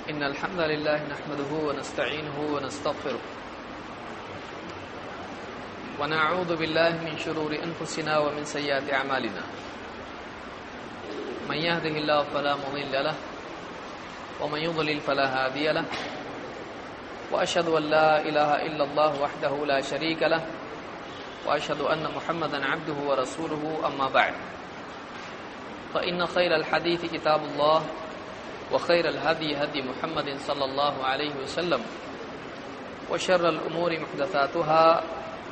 إن الحمد لله نحمده ونستعينه ونستغفره ونعوذ بالله من شرور أنفسنا ومن سيئات أعمالنا من يهده الله فلا مضل له ومن يضلل فلا هادي له وأشهد أن لا إله إلا الله وحده لا شريك له وأشهد أن محمدا عبده ورسوله أما بعد فإن خير الحديث كتاب الله وخير الهدي هدي محمد صلى الله عليه وسلم وشر الأمور محدثاتها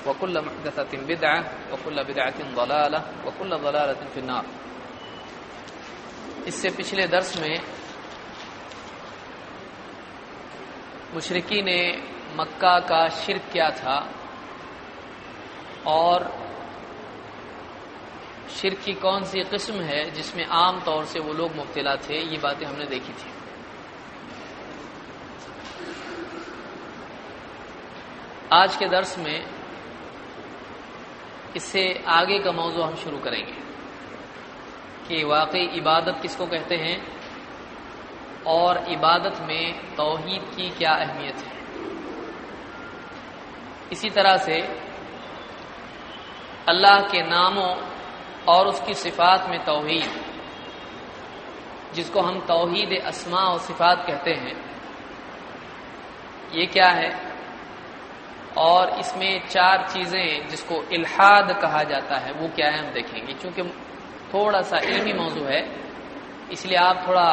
وكل محدثة بدعة وكل بدعة ضلالة وكل ضلالة في النار. اس سے پچھلے درس میں مشرکین مکہ کا شرک کیا تھا اور شرک کی کون سی قسم ہے جس میں عام طور سے وہ لوگ مبتلا تھے، یہ باتیں ہم نے دیکھی تھی. آج کے درس میں اس سے آگے کا موضوع ہم شروع کریں گے کہ واقعی عبادت کس کو کہتے ہیں اور عبادت میں توحید کی کیا اہمیت ہے. اسی طرح سے اللہ کے ناموں اور اس کی صفات میں توحید، جس کو ہم توحید اسماء و صفات کہتے ہیں، یہ کیا ہے، اور اس میں 4 چیزیں جس کو الحاد کہا جاتا ہے وہ کیا ہے ہم دیکھیں گے. چونکہ تھوڑا سا علمی موضوع ہے اس لیے آپ تھوڑا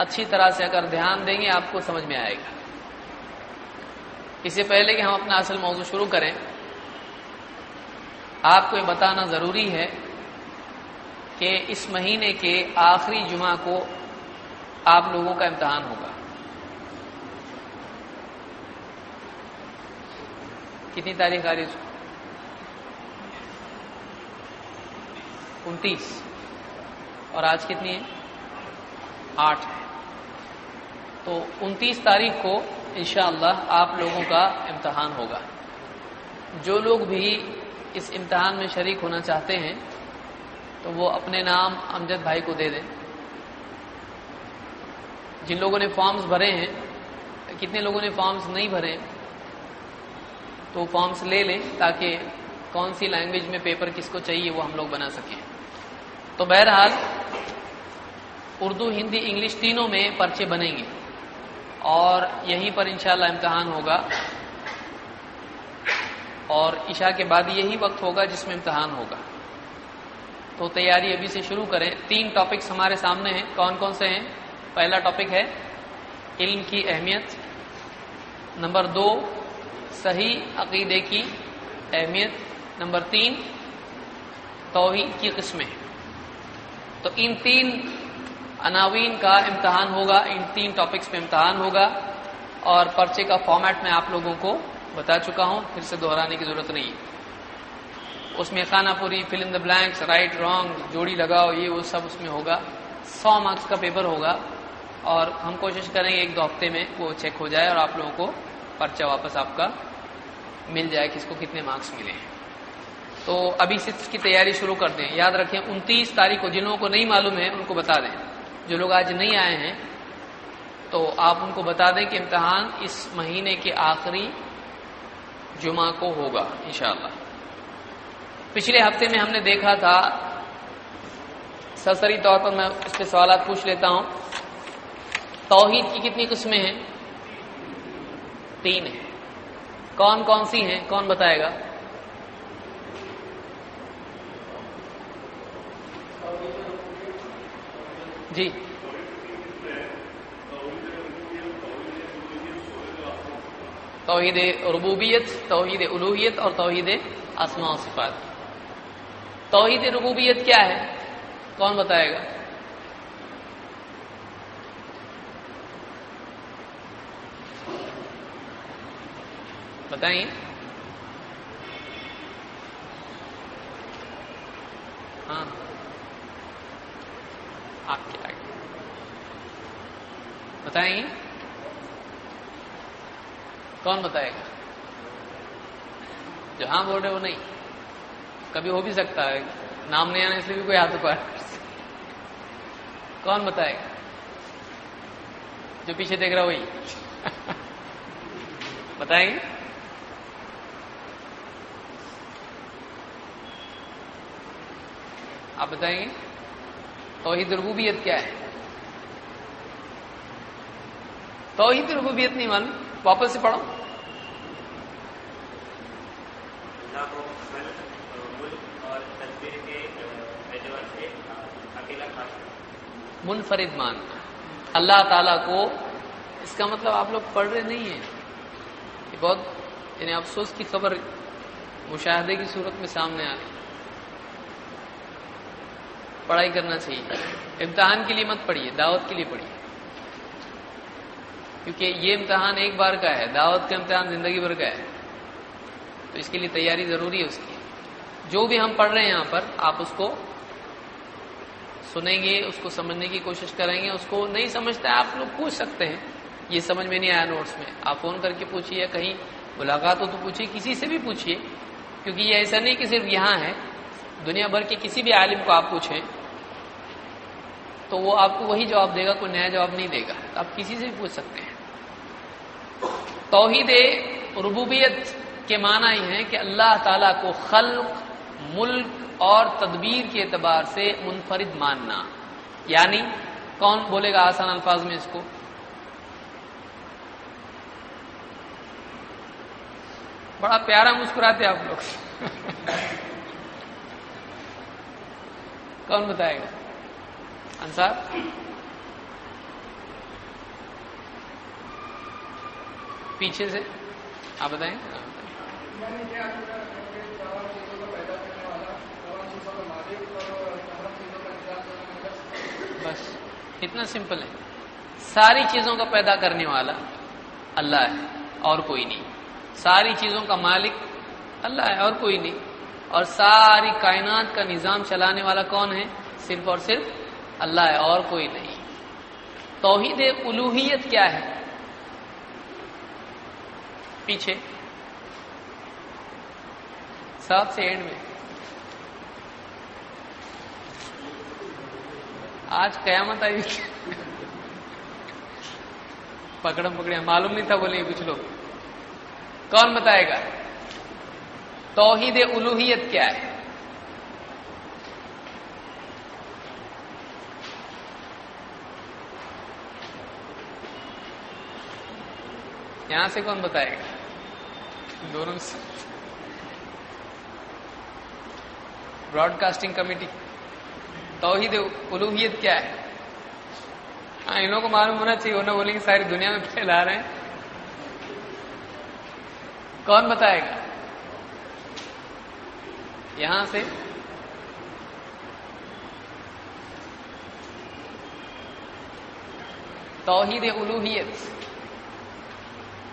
اچھی طرح سے اگر دھیان دیں گے آپ کو سمجھ میں آئے گا. اس سے پہلے کہ ہم اپنا اصل موضوع شروع کریں، آپ کو یہ بتانا ضروری ہے کہ اس مہینے کے آخری جمعہ کو آپ لوگوں کا امتحان ہوگا. کتنی تاریخ آ رہی ہے؟ 29 اور آج کتنی ہے؟ 8 ہے. تو 29 تاریخ کو انشاءاللہ آپ لوگوں کا امتحان ہوگا. جو لوگ بھی اس امتحان میں شریک ہونا چاہتے ہیں تو وہ اپنے نام امجد بھائی کو دے دیں. جن لوگوں نے فارمز بھرے ہیں، کتنے لوگوں نے فارمز نہیں بھرے تو فارمز لے لیں تاکہ کون سی لینگویج میں پیپر کس کو چاہیے وہ ہم لوگ بنا سکیں. تو بہرحال اردو، ہندی، انگلش تینوں میں پرچے بنیں گے اور یہیں پر انشاءاللہ امتحان ہوگا اور عشاء کے بعد یہی وقت ہوگا جس میں امتحان ہوگا. تو تیاری ابھی سے شروع کریں. 3 ٹاپکس ہمارے سامنے ہیں. کون کون سے ہیں؟ پہلا ٹاپک ہے علم کی اہمیت. نمبر 2 صحیح عقیدے کی اہمیت. نمبر 3 توحید کی قسمیں. تو ان 3 عناوین کا امتحان ہوگا، ان 3 ٹاپکس پہ امتحان ہوگا اور پرچے کا فارمیٹ میں آپ لوگوں کو بتا چکا ہوں، پھر سے دہرانے کی ضرورت نہیں ہے. اس میں خانہ پوری، فل ان دا بلینکس، رائٹ رانگ، جوڑی لگاؤ، یہ وہ سب اس میں ہوگا. 100 مارکس کا پیپر ہوگا اور ہم کوشش کریں گے 1-2 ہفتے میں وہ چیک ہو جائے اور آپ لوگوں کو پرچہ واپس آپ کا مل جائے کہ اس کو کتنے مارکس ملے ہیں. تو ابھی سے اس کی تیاری شروع کر دیں. یاد رکھیں 29 تاریخ کو جن لوگوں کو نہیں معلوم ہے ان کو بتا دیں. جو لوگ آج نہیں آئے ہیں تو آپ ان کو بتا دیں کہ امتحان اس مہینے کے آخری جمعہ کو ہوگا انشاءاللہ. پچھلے ہفتے میں ہم نے دیکھا تھا، سرسری طور پر میں اس پہ سوالات پوچھ لیتا ہوں. توحید کی کتنی قسمیں ہیں؟ 3 ہیں. کون کون سی ہیں؟ کون بتائے گا؟ جی توحید ربوبیت، توحید الوہیت اور توحید اسماء و صفات. توحید ربوبیت کیا ہے؟ کون بتائے گا؟ بتائیں. ہاں آپ کیا بتائیں گے؟ کون بتائے گا؟ جو ہاں بول رہے وہ نہیں. کبھی ہو بھی سکتا ہے نام نہیں آنے سے بھی کوئی ہاتھ اوپر. کون بتائے گا؟ جو پیچھے دیکھ رہا وہی بتائیں گے؟ آپ بتائیں گے توحید ربوبیت کیا ہے؟ توحید ربوبیت نہیں معلوم؟ واپس سے پڑھو. منفرد ماننا اللہ تعالیٰ کو. اس کا مطلب آپ لوگ پڑھ رہے نہیں ہیں. یہ بہت یعنی افسوس کی خبر مشاہدے کی صورت میں سامنے آ رہی. پڑھائی کرنا چاہیے. امتحان کے لیے مت پڑھیے، دعوت کے لیے پڑھیے، کیونکہ یہ امتحان ایک بار کا ہے، دعوت کا امتحان زندگی بھر کا ہے. تو اس کے لیے تیاری ضروری ہے اس کی. جو بھی ہم پڑھ رہے ہیں یہاں پر آپ اس کو سنیں گے، اس کو سمجھنے کی کوشش کریں گے. اس کو نہیں سمجھتا ہے آپ لوگ پوچھ سکتے ہیں، یہ سمجھ میں نہیں آیا نوٹس میں، آپ فون کر کے پوچھیے، یا کہیں ملاقات ہو تو پوچھیے، کسی سے بھی پوچھیے. کیونکہ یہ ایسا نہیں کہ صرف یہاں ہے، دنیا بھر کے کسی بھی عالم کو آپ پوچھیں تو وہ آپ کو وہی جواب دے گا، کوئی نیا جواب نہیں دے گا. آپ کسی سے بھی پوچھ سکتے ہیں. توحید ربوبیت کے معنی یہ ہے کہ اللہ تعالیٰ کو خلق، ملک اور تدبیر کے اعتبار سے منفرد ماننا. یعنی کون بولے گا آسان الفاظ میں اس کو؟ بڑا پیارا مسکراتے آپ لوگ کون بتائے گا؟ انصار پیچھے سے آپ بتائیں. بس اتنا سمپل ہے. ساری چیزوں کا پیدا کرنے والا اللہ ہے اور کوئی نہیں. ساری چیزوں کا مالک اللہ ہے اور کوئی نہیں. اور ساری کائنات کا نظام چلانے والا کون ہے؟ صرف اور صرف اللہ ہے اور کوئی نہیں. توحید الوہیت کیا ہے؟ پیچھے ساتھ سے اینڈ میں. آج قیامت آئی پکڑم پکڑے معلوم نہیں تھا بولے کچھ لوگ. کون بتائے گا توحید الوہیت کیا ہے؟ یہاں سے کون بتائے گا؟ دونوں سے. براڈ کاسٹنگ کمیٹی توحید الوہیت کیا ہے؟ ہاں انہوں کو معلوم ہونا چاہیے، انہوں بولیں گے ساری دنیا میں پھیلا رہے ہیں. کون بتائے گا یہاں سے؟ توحید الوہیت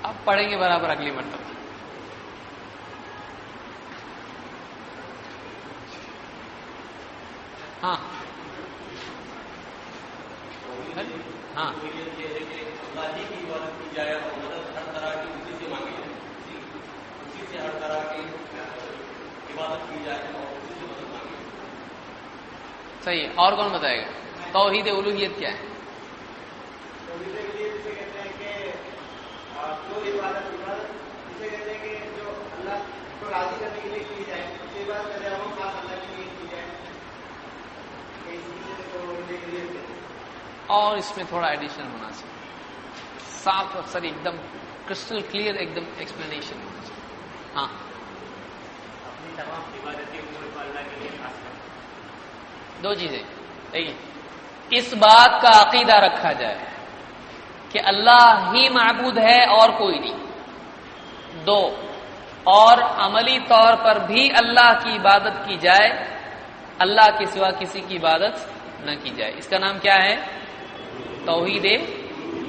آپ پڑھیں گے برابر اگلی مرتبہ. ہاں ہاں صحیح ہے. اور کون بتائے گا توحید الوہیت کیا ہے؟ اور اس میں تھوڑا ایڈیشن ہونا چاہیے. صاف اکثر ایک دم کرسٹل کلیئر ایک دم ایکسپلینیشن ہونا چاہیے. ہاں دو چیزیں. دیکھیے اس بات کا عقیدہ رکھا جائے کہ اللہ ہی معبود ہے اور کوئی نہیں. دو، اور عملی طور پر بھی اللہ کی عبادت کی جائے، اللہ کے سوا کسی کی عبادت نہ کی جائے. اس کا نام کیا ہے؟ توحید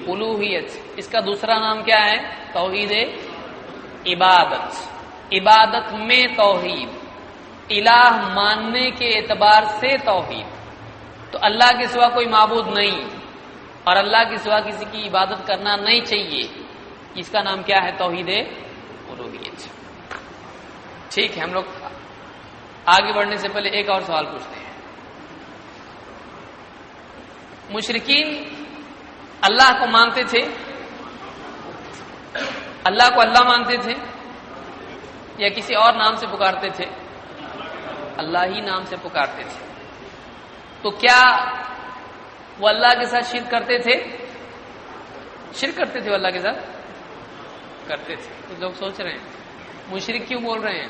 الوہیت. اس کا دوسرا نام کیا ہے؟ توحید عبادت. عبادت میں توحید، الہ ماننے کے اعتبار سے توحید. تو اللہ کے سوا کوئی معبود نہیں اور اللہ کے سوا کسی کی عبادت کرنا نہیں چاہیے. اس کا نام کیا ہے؟ توحید الوہیت. ٹھیک ہے، ہم لوگ آگے بڑھنے سے پہلے ایک اور سوال پوچھتے ہیں. مشرکین اللہ کو مانتے تھے؟ اللہ کو اللہ مانتے تھے یا کسی اور نام سے پکارتے تھے؟ اللہ ہی نام سے پکارتے تھے. تو کیا وہ اللہ کے ساتھ شرک کرتے تھے؟ شرک کرتے تھے وہ اللہ کے ساتھ؟ کرتے تھے. کچھ لوگ سوچ رہے ہیں مشرک کیوں بول رہے ہیں؟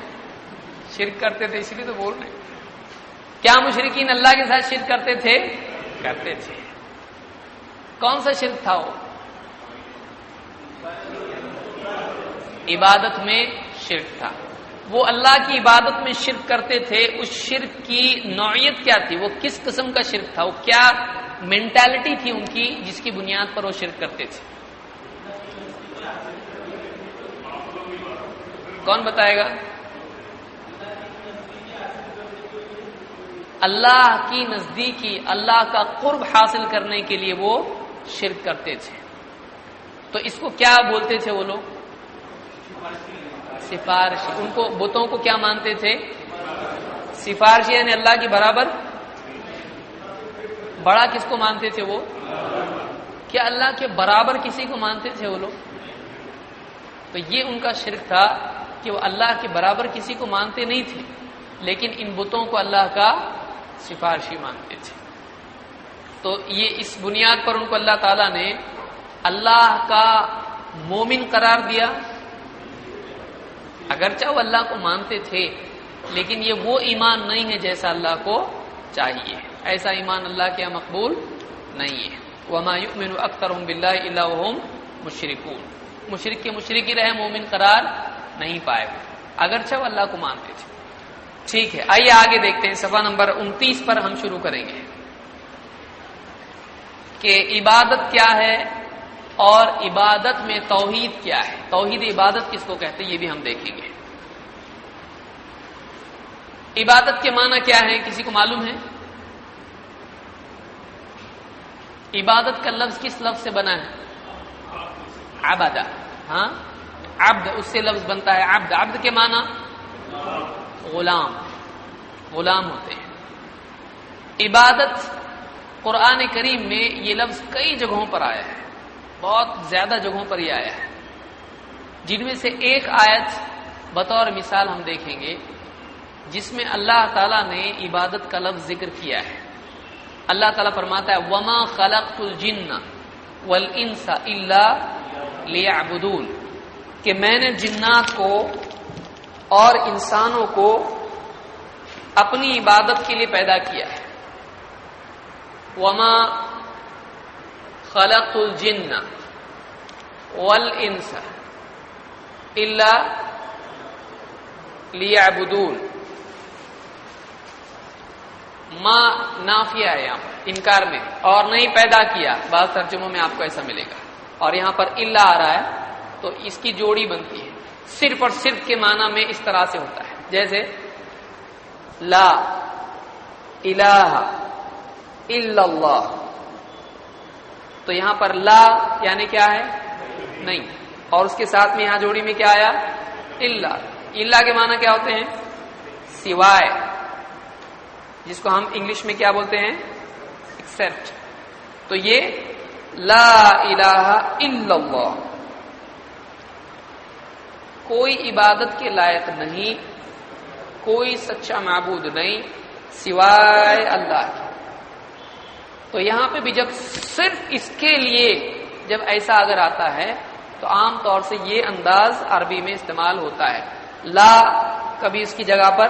شرک کرتے تھے اس لیے تو بول رہے ہیں. کیا مشرکین اللہ کے ساتھ شرک کرتے تھے؟ کرتے تھے. کون سا شرک تھا وہ؟ عبادت میں شرک تھا. وہ اللہ کی عبادت میں شرک کرتے تھے. اس شرک کی نوعیت کیا تھی؟ وہ کس قسم کا شرک تھا؟ وہ کیا مینٹالٹی تھی ان کی جس کی بنیاد پر وہ شرک کرتے تھے؟ کون بتائے گا؟ اللہ کی نزدیکی، اللہ کا قرب حاصل کرنے کے لیے وہ شرک کرتے تھے. تو اس کو کیا بولتے تھے وہ لوگ؟ سفارشی. ان کو بتوں کو کیا مانتے تھے؟ سفارشی، یعنی اللہ کی برابر. بڑا کس کو مانتے تھے وہ؟ کیا اللہ کے برابر کسی کو مانتے تھے وہ لوگ؟ تو یہ ان کا شرک تھا کہ وہ اللہ کے برابر کسی کو مانتے نہیں تھے، لیکن ان بتوں کو اللہ کا سفارشی مانتے تھے. تو یہ اس بنیاد پر ان کو اللہ تعالیٰ نے اللہ کا مومن قرار دیا. اگرچہ وہ اللہ کو مانتے تھے لیکن یہ وہ ایمان نہیں ہے جیسا اللہ کو چاہیے. ایسا ایمان اللہ کے یہاں مقبول نہیں ہے. وَمَا يُؤْمِنُ أَكْثَرُهُم بِاللَّهِ إِلَّا وَهُمْ مُشْرِكُونَ. مشرک کے مشرک ہی رہے، مومن قرار نہیں پائے اگرچہ وہ اللہ کو مانتے تھے. ٹھیک ہے، آئیے آگے دیکھتے ہیں. صفحہ نمبر 29 پر ہم شروع کریں گے کہ عبادت کیا ہے اور عبادت میں توحید کیا ہے. توحید عبادت کس کو کہتے ہیں یہ بھی ہم دیکھیں گے. عبادت کے معنی کیا ہے؟ کسی کو معلوم ہے؟ عبادت کا لفظ کس لفظ سے بنا ہے؟ عبادہ. ہاں، عبد اس سے لفظ بنتا ہے عبد. عبد کے معنی غلام، غلام ہوتے ہیں. عبادت قرآن کریم میں یہ لفظ کئی جگہوں پر آیا ہے، بہت زیادہ جگہوں پر یہ آیا ہے، جن میں سے ایک آیت بطور مثال ہم دیکھیں گے جس میں اللہ تعالیٰ نے عبادت کا لفظ ذکر کیا ہے. اللہ تعالیٰ فرماتا ہے وَمَا خَلَقْتُ الْجِنَّ وَالْإِنسَ إِلَّا لِيَعْبُدُونَ، کہ میں نے جنات کو اور انسانوں کو اپنی عبادت کے لیے پیدا کیا ہے. وَمَا خَلَقْتُ الْجِنَّ وَالْإِنسَ إِلَّا لِيَعْبُدُونَ. ما نافیہ ہے یہاں پر انکار میں، اور نہیں پیدا کیا. بعض ترجموں میں آپ کو ایسا ملے گا، اور یہاں پر الا آ رہا ہے تو اس کی جوڑی بنتی ہے. صرف اور صرف کے معنی میں اس طرح سے ہوتا ہے، جیسے لا الہ الا اللہ. تو یہاں پر لا یعنی کیا ہے؟ نہیں، اور اس کے ساتھ میں یہاں جوڑی میں کیا آیا؟ الا. الا کے معنی کیا ہوتے ہیں؟ سوائے، جس کو ہم انگلش میں کیا بولتے ہیں؟ ایکسپٹ. تو یہ لا الہ الا اللہ، کوئی عبادت کے لائق نہیں، کوئی سچا معبود نہیں سوائے اللہ کے. تو یہاں پہ بھی جب صرف اس کے لیے جب ایسا اگر آتا ہے تو عام طور سے یہ انداز عربی میں استعمال ہوتا ہے. لا کبھی اس کی جگہ پر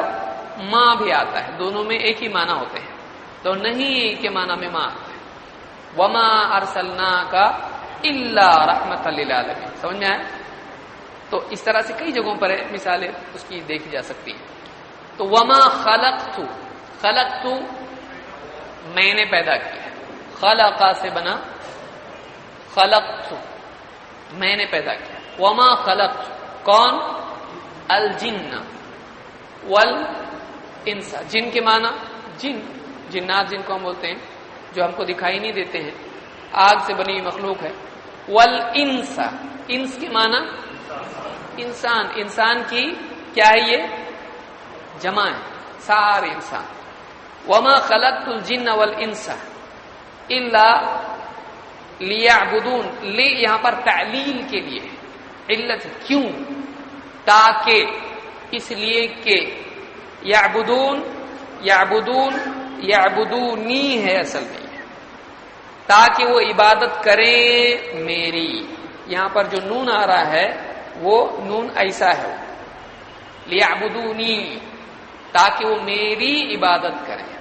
ماں بھی آتا ہے، دونوں میں ایک ہی معنی ہوتے ہیں. تو نہیں کے معنی میں ماں آتا ہے. وما ارسلناک الا رحمۃ للعالمین. سمجھ میں آیا؟ تو اس طرح سے کئی جگہوں پر مثالیں اس کی دیکھی جا سکتی ہیں. تو وما خلقت، خلقت میں نے پیدا کیا. خلقا سے بنا خلقت، میں نے پیدا کیا. وما خلقت کون؟ الجن والانس. جن کے معنی جن، جنات جن کو ہم بولتے ہیں جو ہم کو دکھائی نہیں دیتے ہیں، آگ سے بنی ہوئی مخلوق ہے. والانس، انس کے معنی انسان. انسان کی کیا ہے؟ یہ جمع ہے، سارے انسان. وما خلقت الجن والانس الا لیعبدون، لی یہاں پر تعلیل کے لیے علت، کیوں؟ تاکہ، اس لیے کہ، یعبدون، یعبدون، یعبدونی ہے اصل میں، تاکہ وہ عبادت کریں میری. یہاں پر جو نون آ رہا ہے وہ نون ایسا ہے، لیعبدونی، تاکہ وہ میری عبادت کریں.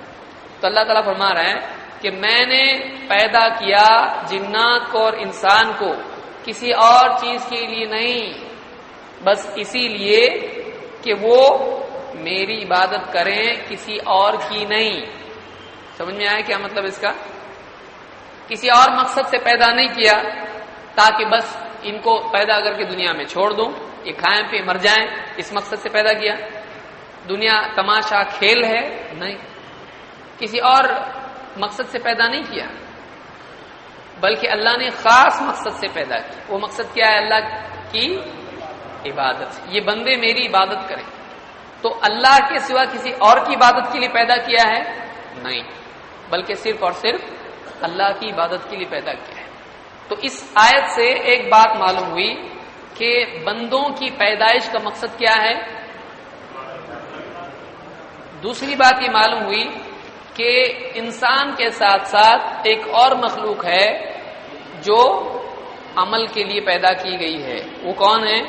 تو اللہ تعالیٰ فرما رہا ہے کہ میں نے پیدا کیا جنات کو اور انسان کو کسی اور چیز کے لیے نہیں، بس اسی لیے کہ وہ میری عبادت کریں، کسی اور کی نہیں. سمجھ میں آیا کیا مطلب اس کا؟ کسی اور مقصد سے پیدا نہیں کیا تاکہ بس ان کو پیدا کر کے دنیا میں چھوڑ دوں، یہ کھائیں پہ مر جائیں، اس مقصد سے پیدا کیا. دنیا تماشا کھیل ہے؟ نہیں، کسی اور مقصد سے پیدا نہیں کیا، بلکہ اللہ نے خاص مقصد سے پیدا کیا. وہ مقصد کیا ہے؟ اللہ کی عبادت. یہ بندے میری عبادت کریں. تو اللہ کے سوا کسی اور کی عبادت کے لیے پیدا کیا ہے؟ نہیں، بلکہ صرف اور صرف اللہ کی عبادت کے لیے پیدا کیا ہے. تو اس آیت سے ایک بات معلوم ہوئی کہ بندوں کی پیدائش کا مقصد کیا ہے. دوسری بات یہ معلوم ہوئی کہ انسان کے ساتھ ساتھ ایک اور مخلوق ہے جو عمل کے لیے پیدا کی گئی ہے. وہ کون ہے؟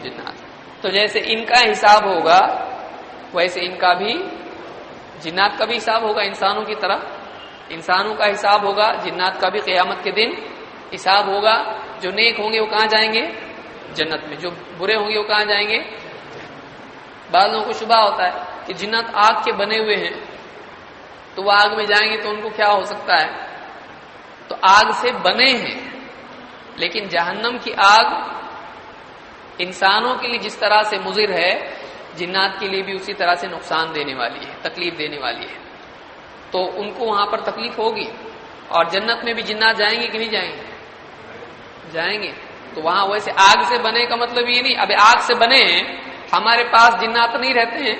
جنات. تو جیسے ان کا حساب ہوگا ویسے ان کا بھی، جنات کا بھی حساب ہوگا انسانوں کی طرح. انسانوں کا حساب ہوگا، جنات کا بھی قیامت کے دن حساب ہوگا. جو نیک ہوں گے وہ کہاں جائیں گے؟ جنت میں. جو برے ہوں گے وہ کہاں جائیں گے؟ بعض لوگوں کو شبہ ہوتا ہے کہ جنات آگ کے بنے ہوئے ہیں تو وہ آگ میں جائیں گے تو ان کو کیا ہو سکتا ہے؟ تو آگ سے بنے ہیں، لیکن جہنم کی آگ انسانوں کے لیے جس طرح سے مضر ہے، جنات کے لیے بھی اسی طرح سے نقصان دینے والی ہے، تکلیف دینے والی ہے. تو ان کو وہاں پر تکلیف ہوگی. اور جنت میں بھی جنات جائیں گے کہ نہیں جائیں گے؟ جائیں گے. تو وہاں ویسے آگ سے بنے کا مطلب یہ نہیں. اب آگ سے بنے ہیں، ہمارے پاس جنات نہیں رہتے ہیں،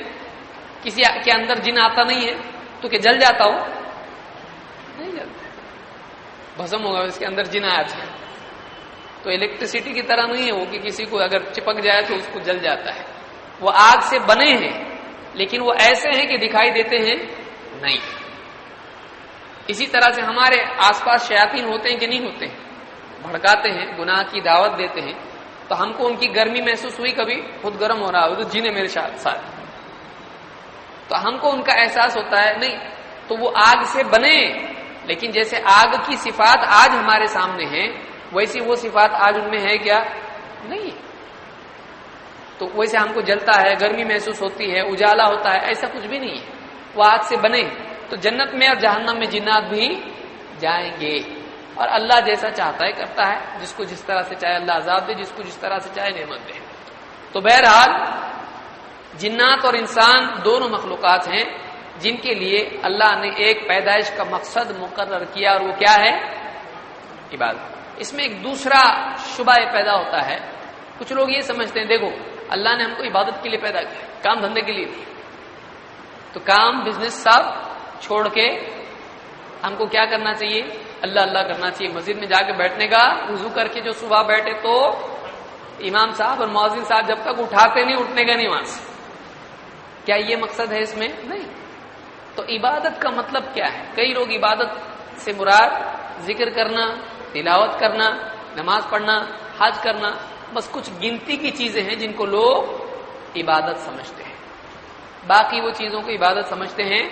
کسی کے اندر جن آتا نہیں ہے تو کہ جل جاتا ہو؟ نہیں جلتا، بھسم ہوگا. اس کے اندر جن آیا تھا تو الیکٹریسٹی کی طرح نہیں ہے وہ کہ کسی کو اگر چپک جائے تو اس کو جل جاتا ہے. وہ آگ سے بنے ہیں لیکن وہ ایسے ہیں کہ دکھائی دیتے ہیں نہیں. اسی طرح سے ہمارے آس پاس شیاطین ہوتے ہیں کہ نہیں ہوتے ہیں؟ بھڑکاتے ہیں، گناہ کی دعوت دیتے ہیں. تو ہم کو ان کی گرمی محسوس ہوئی کبھی؟ خود گرم ہو رہا ہو تو جن ہے میرے ساتھ، تو ہم کو ان کا احساس ہوتا ہے نہیں. تو وہ آگ سے بنے، لیکن جیسے آگ کی صفات آج ہمارے سامنے ہیں ویسی وہ صفات آج ان میں ہے کیا؟ نہیں. تو ویسے ہم کو جلتا ہے، گرمی محسوس ہوتی ہے، اجالا ہوتا ہے، ایسا کچھ بھی نہیں ہے. وہ آگ سے بنے. تو جنت میں اور جہنم میں جنات بھی جائیں گے. اور اللہ جیسا چاہتا ہے کرتا ہے، جس کو جس طرح سے چاہے اللہ عذاب دے، جس کو جس طرح سے چاہے نعمت دے. تو بہرحال جنات اور انسان دونوں مخلوقات ہیں جن کے لیے اللہ نے ایک پیدائش کا مقصد مقرر کیا، اور وہ کیا ہے؟ عبادت. اس میں ایک دوسرا شبہ پیدا ہوتا ہے. کچھ لوگ یہ سمجھتے ہیں دیکھو اللہ نے ہم کو عبادت کے لیے پیدا کیا، کام دھندے کے لیے نہیں. تو کام بزنس سب چھوڑ کے ہم کو کیا کرنا چاہیے؟ اللہ اللہ کرنا چاہیے. مسجد میں جا کے بیٹھنے کا، وضو کر کے جو صبح بیٹھے تو امام صاحب اور مؤذن صاحب جب تک اٹھاتے نہیں اٹھنے کا نہیں وہاں سے. کیا یہ مقصد ہے اس میں؟ نہیں. تو عبادت کا مطلب کیا ہے؟ کئی لوگ عبادت سے مراد ذکر کرنا، تلاوت کرنا، نماز پڑھنا، حج کرنا، بس کچھ گنتی کی چیزیں ہیں جن کو لوگ عبادت سمجھتے ہیں. باقی وہ چیزوں کو عبادت سمجھتے ہیں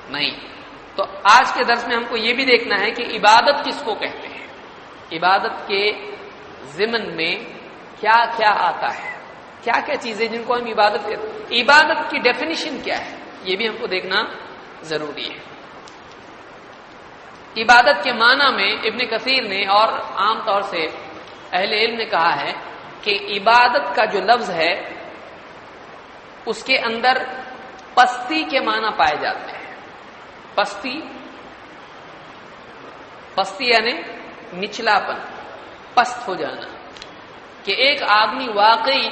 نہیں. تو آج کے درس میں ہم کو یہ بھی دیکھنا ہے کہ عبادت کس کو کہتے ہیں، عبادت کے ضمن میں کیا کیا آتا ہے، کیا کیا چیزیں جن کو ہم عبادت کہتے ہیں. عبادت کی ڈیفینیشن کیا ہے یہ بھی ہم کو دیکھنا ضروری ہے. عبادت کے معنی میں ابن کثیر نے اور عام طور سے اہل علم نے کہا ہے کہ عبادت کا جو لفظ ہے اس کے اندر پستی کے معنی پائے جاتے ہیں. پستی یعنی نچلاپن، پست ہو جانا. کہ ایک آدمی واقعی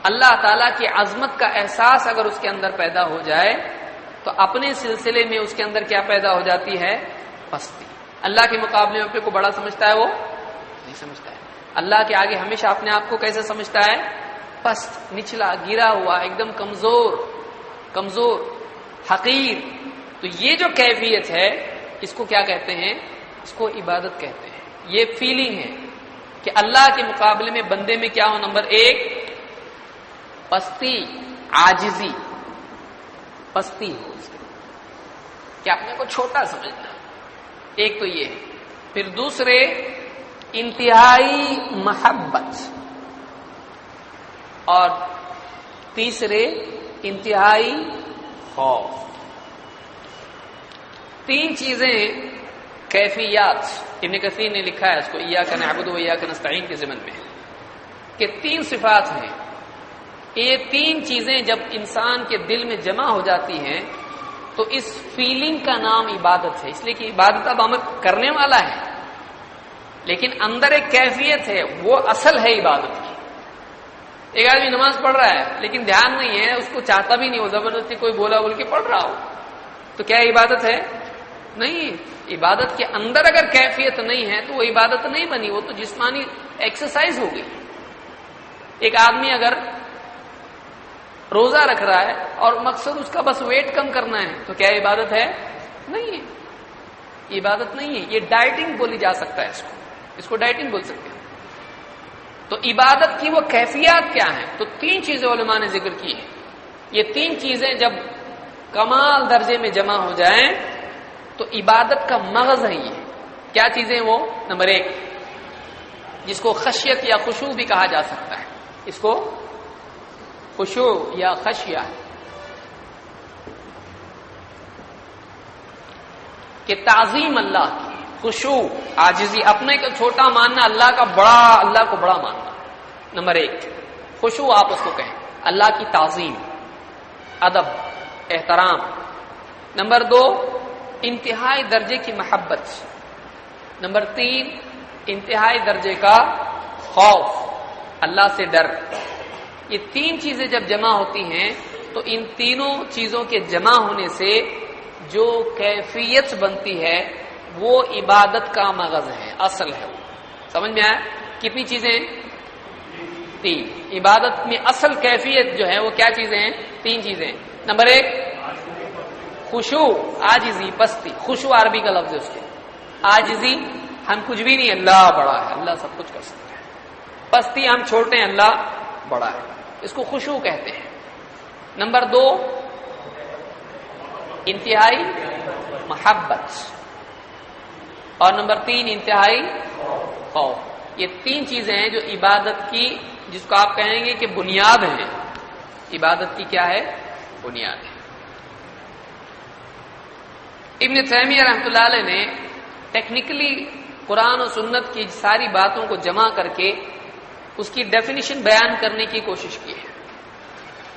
اللہ تعالیٰ کی عظمت کا احساس اگر اس کے اندر پیدا ہو جائے تو اپنے سلسلے میں اس کے اندر کیا پیدا ہو جاتی ہے؟ پستی. اللہ کے مقابلے میں اپنے کو بڑا سمجھتا ہے وہ نہیں سمجھتا ہے. اللہ کے آگے ہمیشہ اپنے آپ کو کیسے سمجھتا ہے؟ پست، نچلا، گرا ہوا، ایک دم کمزور، حقیر. تو یہ جو کیفیت ہے اس کو کیا کہتے ہیں؟ اس کو عبادت کہتے ہیں. یہ فیلنگ ہے کہ اللہ کے مقابلے میں بندے میں کیا ہو؟ نمبر 1 پستی، عاجزی، پستی ہو اس کے، کہ اپنے کو چھوٹا سمجھنا. ایک تو یہ ہے. پھر دوسرے انتہائی محبت، اور تیسرے انتہائی خوف. 3 چیزیں کیفیات. ابن کثیر نے لکھا ہے اس کو ایاک نعبد و ایاک نستعین کے ضمن میں کہ 3 صفات ہیں. یہ 3 چیزیں جب انسان کے دل میں جمع ہو جاتی ہیں تو اس فیلنگ کا نام عبادت ہے. اس لیے کہ عبادت اب ہمیں کرنے والا ہے، لیکن اندر ایک کیفیت ہے، وہ اصل ہے عبادت کی. ایک آدمی نماز پڑھ رہا ہے لیکن دھیان نہیں ہے، اس کو چاہتا بھی نہیں، وہ زبردستی کوئی بول کے پڑھ رہا ہو، تو کیا عبادت ہے؟ نہیں. عبادت کے اندر اگر کیفیت نہیں ہے تو وہ عبادت نہیں بنی، وہ تو جسمانی ایکسرسائز ہو گئی. ایک آدمی اگر روزہ رکھ رہا ہے اور مقصد اس کا بس ویٹ کم کرنا ہے تو کیا عبادت ہے؟ نہیں ہے. عبادت نہیں ہے. یہ ڈائٹنگ بولی جا سکتا ہے، اس کو ڈائٹنگ بول سکتے ہیں. تو عبادت کی وہ کیفیات کیا ہیں؟ تو 3 چیزیں علماء نے ذکر کی ہیں. یہ 3 چیزیں جب کمال درجے میں جمع ہو جائیں تو عبادت کا مغز ہے. یہ کیا چیزیں؟ وہ نمبر 1 جس کو خشیت یا خشوع بھی کہا جا سکتا ہے، اس کو خشوع یا خشیہ، کہ تعظیم اللہ کی، خشوع، عاجزی، اپنے کو چھوٹا ماننا، اللہ کو بڑا ماننا. نمبر 1 خشوع، آپ اس کو کہیں اللہ کی تعظیم، ادب، احترام. نمبر 2 انتہائی درجے کی محبت. نمبر 3 انتہائی درجے کا خوف، اللہ سے ڈر. یہ 3 چیزیں جب جمع ہوتی ہیں تو ان تینوں چیزوں کے جمع ہونے سے جو کیفیت بنتی ہے وہ عبادت کا مغز ہے، اصل ہے. وہ سمجھ میں آیا؟ کتنی چیزیں؟ 3. عبادت میں اصل کیفیت جو ہے وہ کیا چیزیں ہیں؟ 3 چیزیں. نمبر 1 خشوع، عاجزی، پستی. خشوع عربی کا لفظ ہے اس کے. عاجزی، ہم کچھ بھی نہیں، اللہ بڑا ہے، اللہ سب کچھ کر سکتا ہے. پستی، ہم چھوٹے ہیں، اللہ بڑا ہے، اس کو خشوع کہتے ہیں. نمبر 2 انتہائی محبت، اور نمبر 3 انتہائی خوف. یہ 3 چیزیں ہیں جو عبادت کی، جس کو آپ کہیں گے کہ بنیاد ہے. عبادت کی کیا ہے؟ بنیاد ہے. ابن تیمیہ رحمۃ اللہ علیہ نے ٹیکنیکلی قرآن و سنت کی ساری باتوں کو جمع کر کے اس کی ڈیفینیشن بیان کرنے کی کوشش کی ہے.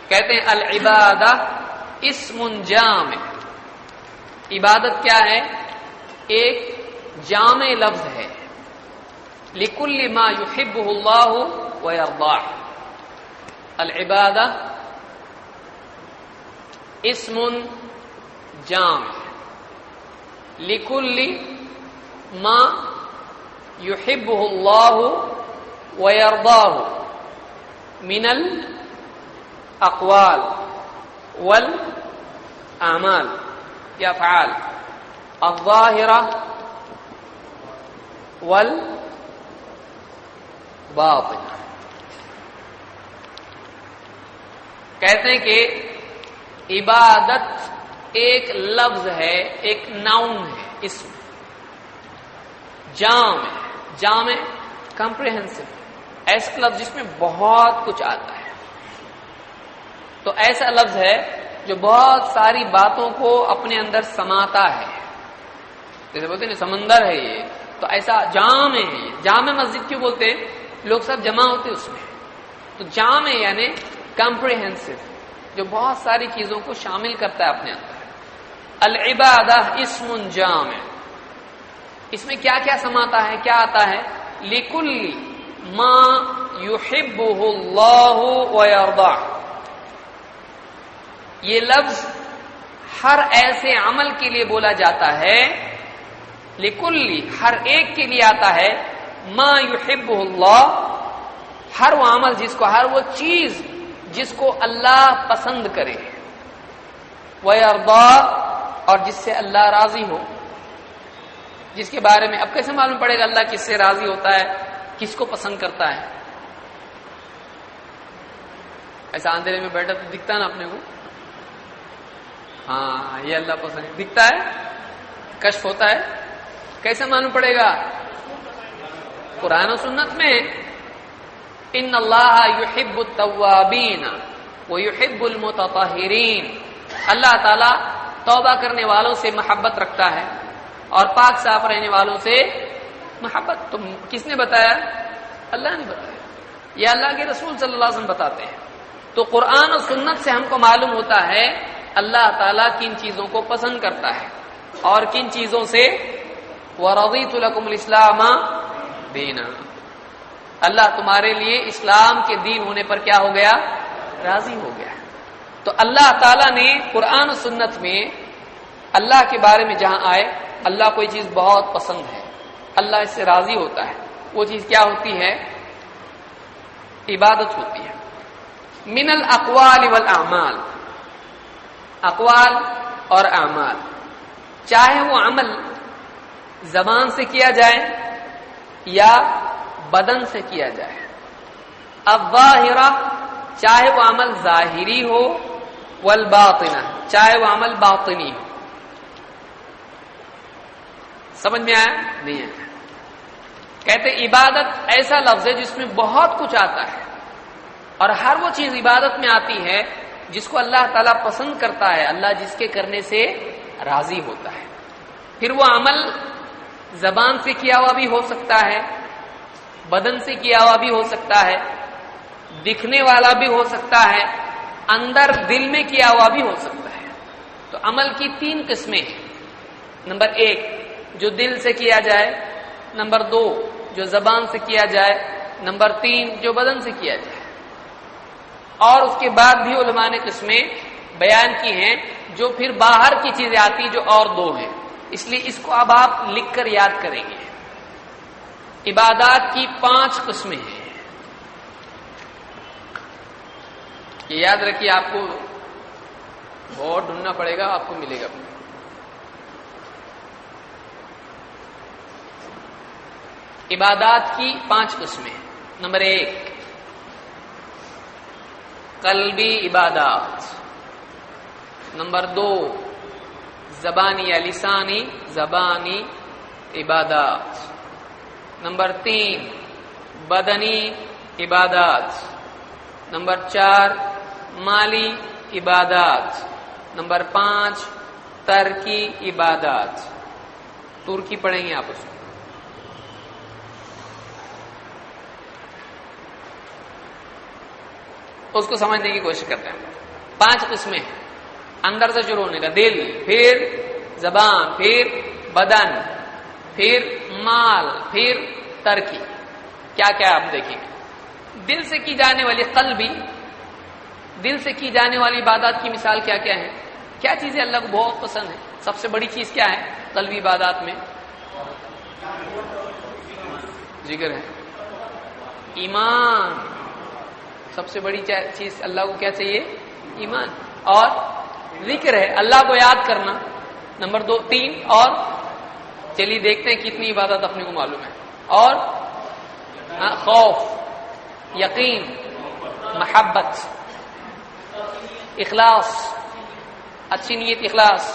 کہتے ہیں العبادہ اسم جامع. عبادت کیا ہے؟ ایک جامع لفظ ہے. لکل ما یحبہ اللہ ویرضاہ. العبادہ اسم جامع لکل ما یحبہ اللہ ویرضاہ من الاقوال والاعمال یا افعال الظاہرہ والباطنہ. کہتے ہیں کہ عبادت ایک لفظ ہے، ایک ناؤن ہے، اسم جامع کمپریہنسو، ایسا لفظ جس میں بہت کچھ آتا ہے. تو ایسا لفظ ہے جو بہت ساری باتوں کو اپنے اندر سماتا ہے. جیسے بولتے ہیں سمندر ہے یہ، تو ایسا جامع ہے. جامع مسجد کیوں بولتے ہیں؟ لوگ سب جمع ہوتے اس میں. تو جامع یعنی کمپریہنسو، جو بہت ساری چیزوں کو شامل کرتا ہے اپنے اندر. العبادہ اسم جامع، اس میں کیا کیا سماتا ہے، کیا آتا ہے؟ لکل ما یحبہ اللہ ویرضاہ. یہ لفظ ہر ایسے عمل کے لیے بولا جاتا ہے لکلی ہر ایک کے لیے آتا ہے ما یحبہ اللہ ہر وہ عمل جس کو ہر وہ چیز جس کو اللہ پسند کرے ویرضا اور جس سے اللہ راضی ہو جس کے بارے میں اب کیسے معلوم پڑے گا اللہ کس سے راضی ہوتا ہے کس کو پسند کرتا ہے ایسا اندھیرے میں بیٹھا تو دکھتا نا اپنے کو ہاں یہ اللہ پسند دکھتا ہے کشف ہوتا ہے کیسے معلوم پڑے گا قرآن و سنت میں ان اللہ یحب التوابین ویحب المتطہرین اللہ تعالی توبہ کرنے والوں سے محبت رکھتا ہے اور پاک صاف رہنے والوں سے محبت تم کس نے بتایا اللہ نے بتایا یہ اللہ کے رسول صلی اللہ علیہ وسلم بتاتے ہیں تو قرآن و سنت سے ہم کو معلوم ہوتا ہے اللہ تعالیٰ کن چیزوں کو پسند کرتا ہے اور کن چیزوں سے وَرَضِيتُ لَكُمُ الْإِسْلَامَ دِينًا اللہ تمہارے لیے اسلام کے دین ہونے پر کیا ہو گیا راضی ہو گیا تو اللہ تعالیٰ نے قرآن و سنت میں اللہ کے بارے میں جہاں آئے اللہ کوئی چیز بہت پسند ہے اللہ اس سے راضی ہوتا ہے وہ چیز کیا ہوتی ہے عبادت ہوتی ہے من الاقوال والاعمال اقوال اور اعمال چاہے وہ عمل زبان سے کیا جائے یا بدن سے کیا جائے الظاہرہ چاہے وہ عمل ظاہری ہو والباطنہ چاہے وہ عمل باطنی ہو سمجھ میں آیا نہیں آیا کہتے عبادت ایسا لفظ ہے جس میں بہت کچھ آتا ہے اور ہر وہ چیز عبادت میں آتی ہے جس کو اللہ تعالیٰ پسند کرتا ہے اللہ جس کے کرنے سے راضی ہوتا ہے پھر وہ عمل زبان سے کیا ہوا بھی ہو سکتا ہے بدن سے کیا ہوا بھی ہو سکتا ہے دکھنے والا بھی ہو سکتا ہے اندر دل میں کیا ہوا بھی ہو سکتا ہے تو عمل کی 3 قسمیں ہیں نمبر 1 جو دل سے کیا جائے نمبر 2 جو زبان سے کیا جائے نمبر 3 جو بدن سے کیا جائے اور اس کے بعد بھی علماء نے قسمیں بیان کی ہیں جو پھر باہر کی چیزیں آتی جو اور 2 ہیں اس لیے اس کو اب آپ لکھ کر یاد کریں گے عبادات کی 5 قسمیں ہیں یہ یاد رکھیے آپ کو بہت ڈھونڈنا پڑے گا آپ کو ملے گا عبادات کی 5 قسمیں نمبر 1 قلبی عبادات نمبر 2 زبانی یا لسانی زبانی عبادات نمبر 3 بدنی عبادات نمبر 4 مالی عبادات نمبر 5 ترکی عبادات ترکی پڑھیں گے آپ اس کو سمجھنے کی کوشش کرتے ہیں 5 قسمیں اندر سے شروع ہونے کا دل پھر زبان پھر بدن پھر مال پھر ترکی کیا کیا آپ دیکھیں گے دل سے کی جانے والی قلبی دل سے کی جانے والی عبادات کی مثال کیا کیا ہے کیا چیزیں اللہ کو بہت پسند ہے سب سے بڑی چیز کیا ہے قلبی عبادات میں ذکر ہے ایمان سب سے بڑی چیز اللہ کو کیا چاہیے ایمان اور ذکر ہے اللہ کو یاد کرنا نمبر 2 3 اور چلیے دیکھتے ہیں کتنی عبادت اپنے کو معلوم ہے اور خوف یقین محبت اخلاص اچھی نیت اخلاص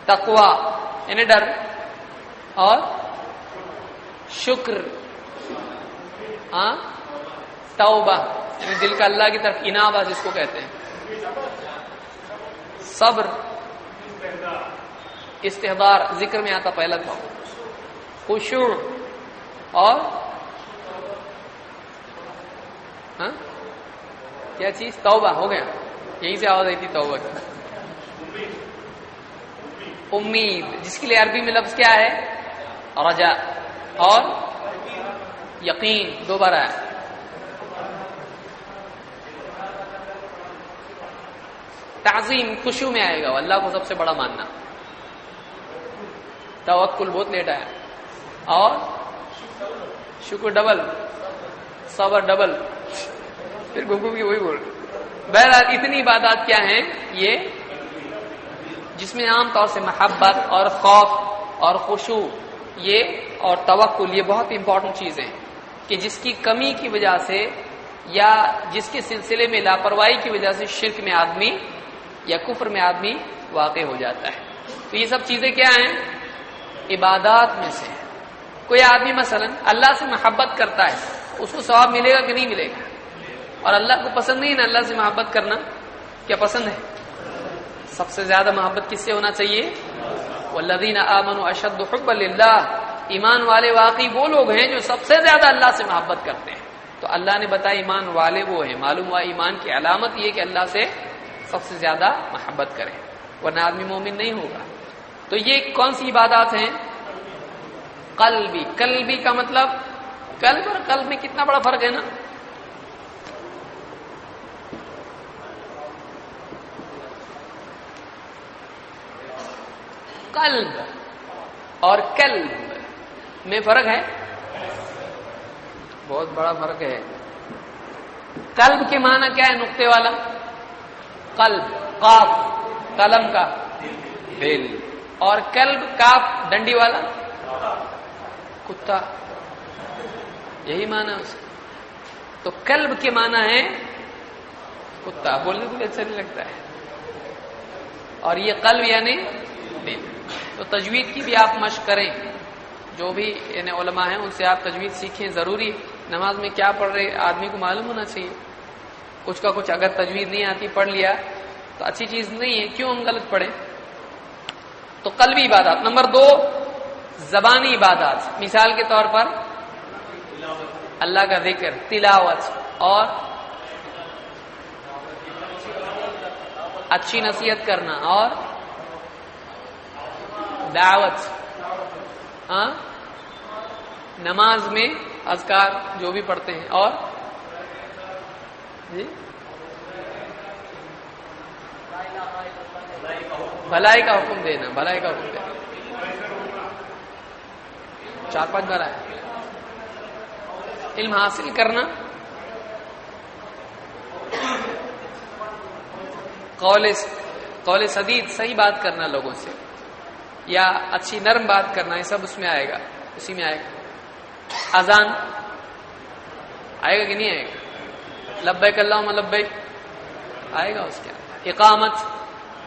تقوی یعنی ڈر اور شکر توبہ یعنی دل کا اللہ کی طرف انابہ جس کو کہتے ہیں صبر استحضار ذکر میں آتا پہلا تھا خشوع اور کیا چیز توبہ ہو گیا یہیں سے آواز آئی تھی توبہ کی امید جس کے لیے عربی میں لفظ کیا ہے رجا اور یقین 2 بار ہے تعظیم خشوع میں آئے گا اللہ کو سب سے بڑا ماننا توکل بہت لیٹ آیا، اور شکر ڈبل، صبر ڈبل، پھر گھگو کی وہی بول رہے۔ بہرحال اتنی عبادات کیا ہیں یہ، جس میں عام طور سے محبت اور خوف اور خشوع یہ اور توکل یہ بہت امپورٹنٹ چیزیں ہیں، کہ جس کی کمی کی وجہ سے یا جس کے سلسلے میں لاپرواہی کی وجہ سے شرک میں آدمی یا کفر میں آدمی واقع ہو جاتا ہے۔ تو یہ سب چیزیں کیا ہیں؟ عبادات میں سے۔ کوئی آدمی مثلا اللہ سے محبت کرتا ہے، اس کو ثواب ملے گا کہ نہیں ملے گا؟ اور اللہ کو پسند نہیں ہے نا اللہ سے محبت کرنا، کیا پسند ہے؟ سب سے زیادہ محبت کس سے ہونا چاہیے؟ والذین آمنوا اشد حبا للہ، ایمان والے واقعی وہ لوگ ہیں جو سب سے زیادہ اللہ سے محبت کرتے ہیں۔ تو اللہ نے بتایا ایمان والے وہ ہیں، معلوم ہوا ایمان کی علامت یہ کہ اللہ سے سب سے زیادہ محبت کریں، ورنہ آدمی مومن نہیں ہوگا۔ تو یہ کون سی عبادات ہیں؟ قلبی۔ قلبی کا مطلب قلب اور قلب میں کتنا بڑا فرق ہے نا۔ قلب اور قلب میں فرق ہے، بہت بڑا فرق ہے۔ قلب کے معنی کیا ہے؟ نقطے والا قلب، قاف قلم کا دل، اور قلب کاف ڈنڈی والا کتا، یہی معنی ہے اس کا۔ تو قلب کے معنی ہے کتا، بولنے کو بھی اچھا نہیں لگتا ہے، اور یہ قلب یعنی دل۔ تو تجوید کی بھی آپ مشق کریں، جو بھی یعنی علماء ہیں ان سے آپ تجوید سیکھیں، ضروری۔ نماز میں کیا پڑھ رہے آدمی کو معلوم ہونا چاہیے، کچھ کا کچھ اگر تجوید نہیں آتی پڑھ لیا تو اچھی چیز نہیں ہے، کیوں ہم غلط پڑھیں؟ تو قلبی عبادات۔ نمبر 2 زبانی عبادات، مثال کے طور پر اللہ کا ذکر، تلاوت، اور اچھی نصیحت کرنا، اور دعوت، ہاں نماز میں اذکار جو بھی پڑھتے ہیں، اور جی بھلائی کا حکم دینا، بھلائی کا حکم دینا 4-5 بار ہے۔ علم حاصل کرنا، قول سدید، صحیح بات کرنا لوگوں سے، یا اچھی نرم بات کرنا، یہ سب اس میں آئے گا، اسی میں آئے گا۔ اذان آئے گا کہ نہیں آئے گا؟ لبیک اللہم لبیک آئے گا اس کے اندر، اقامت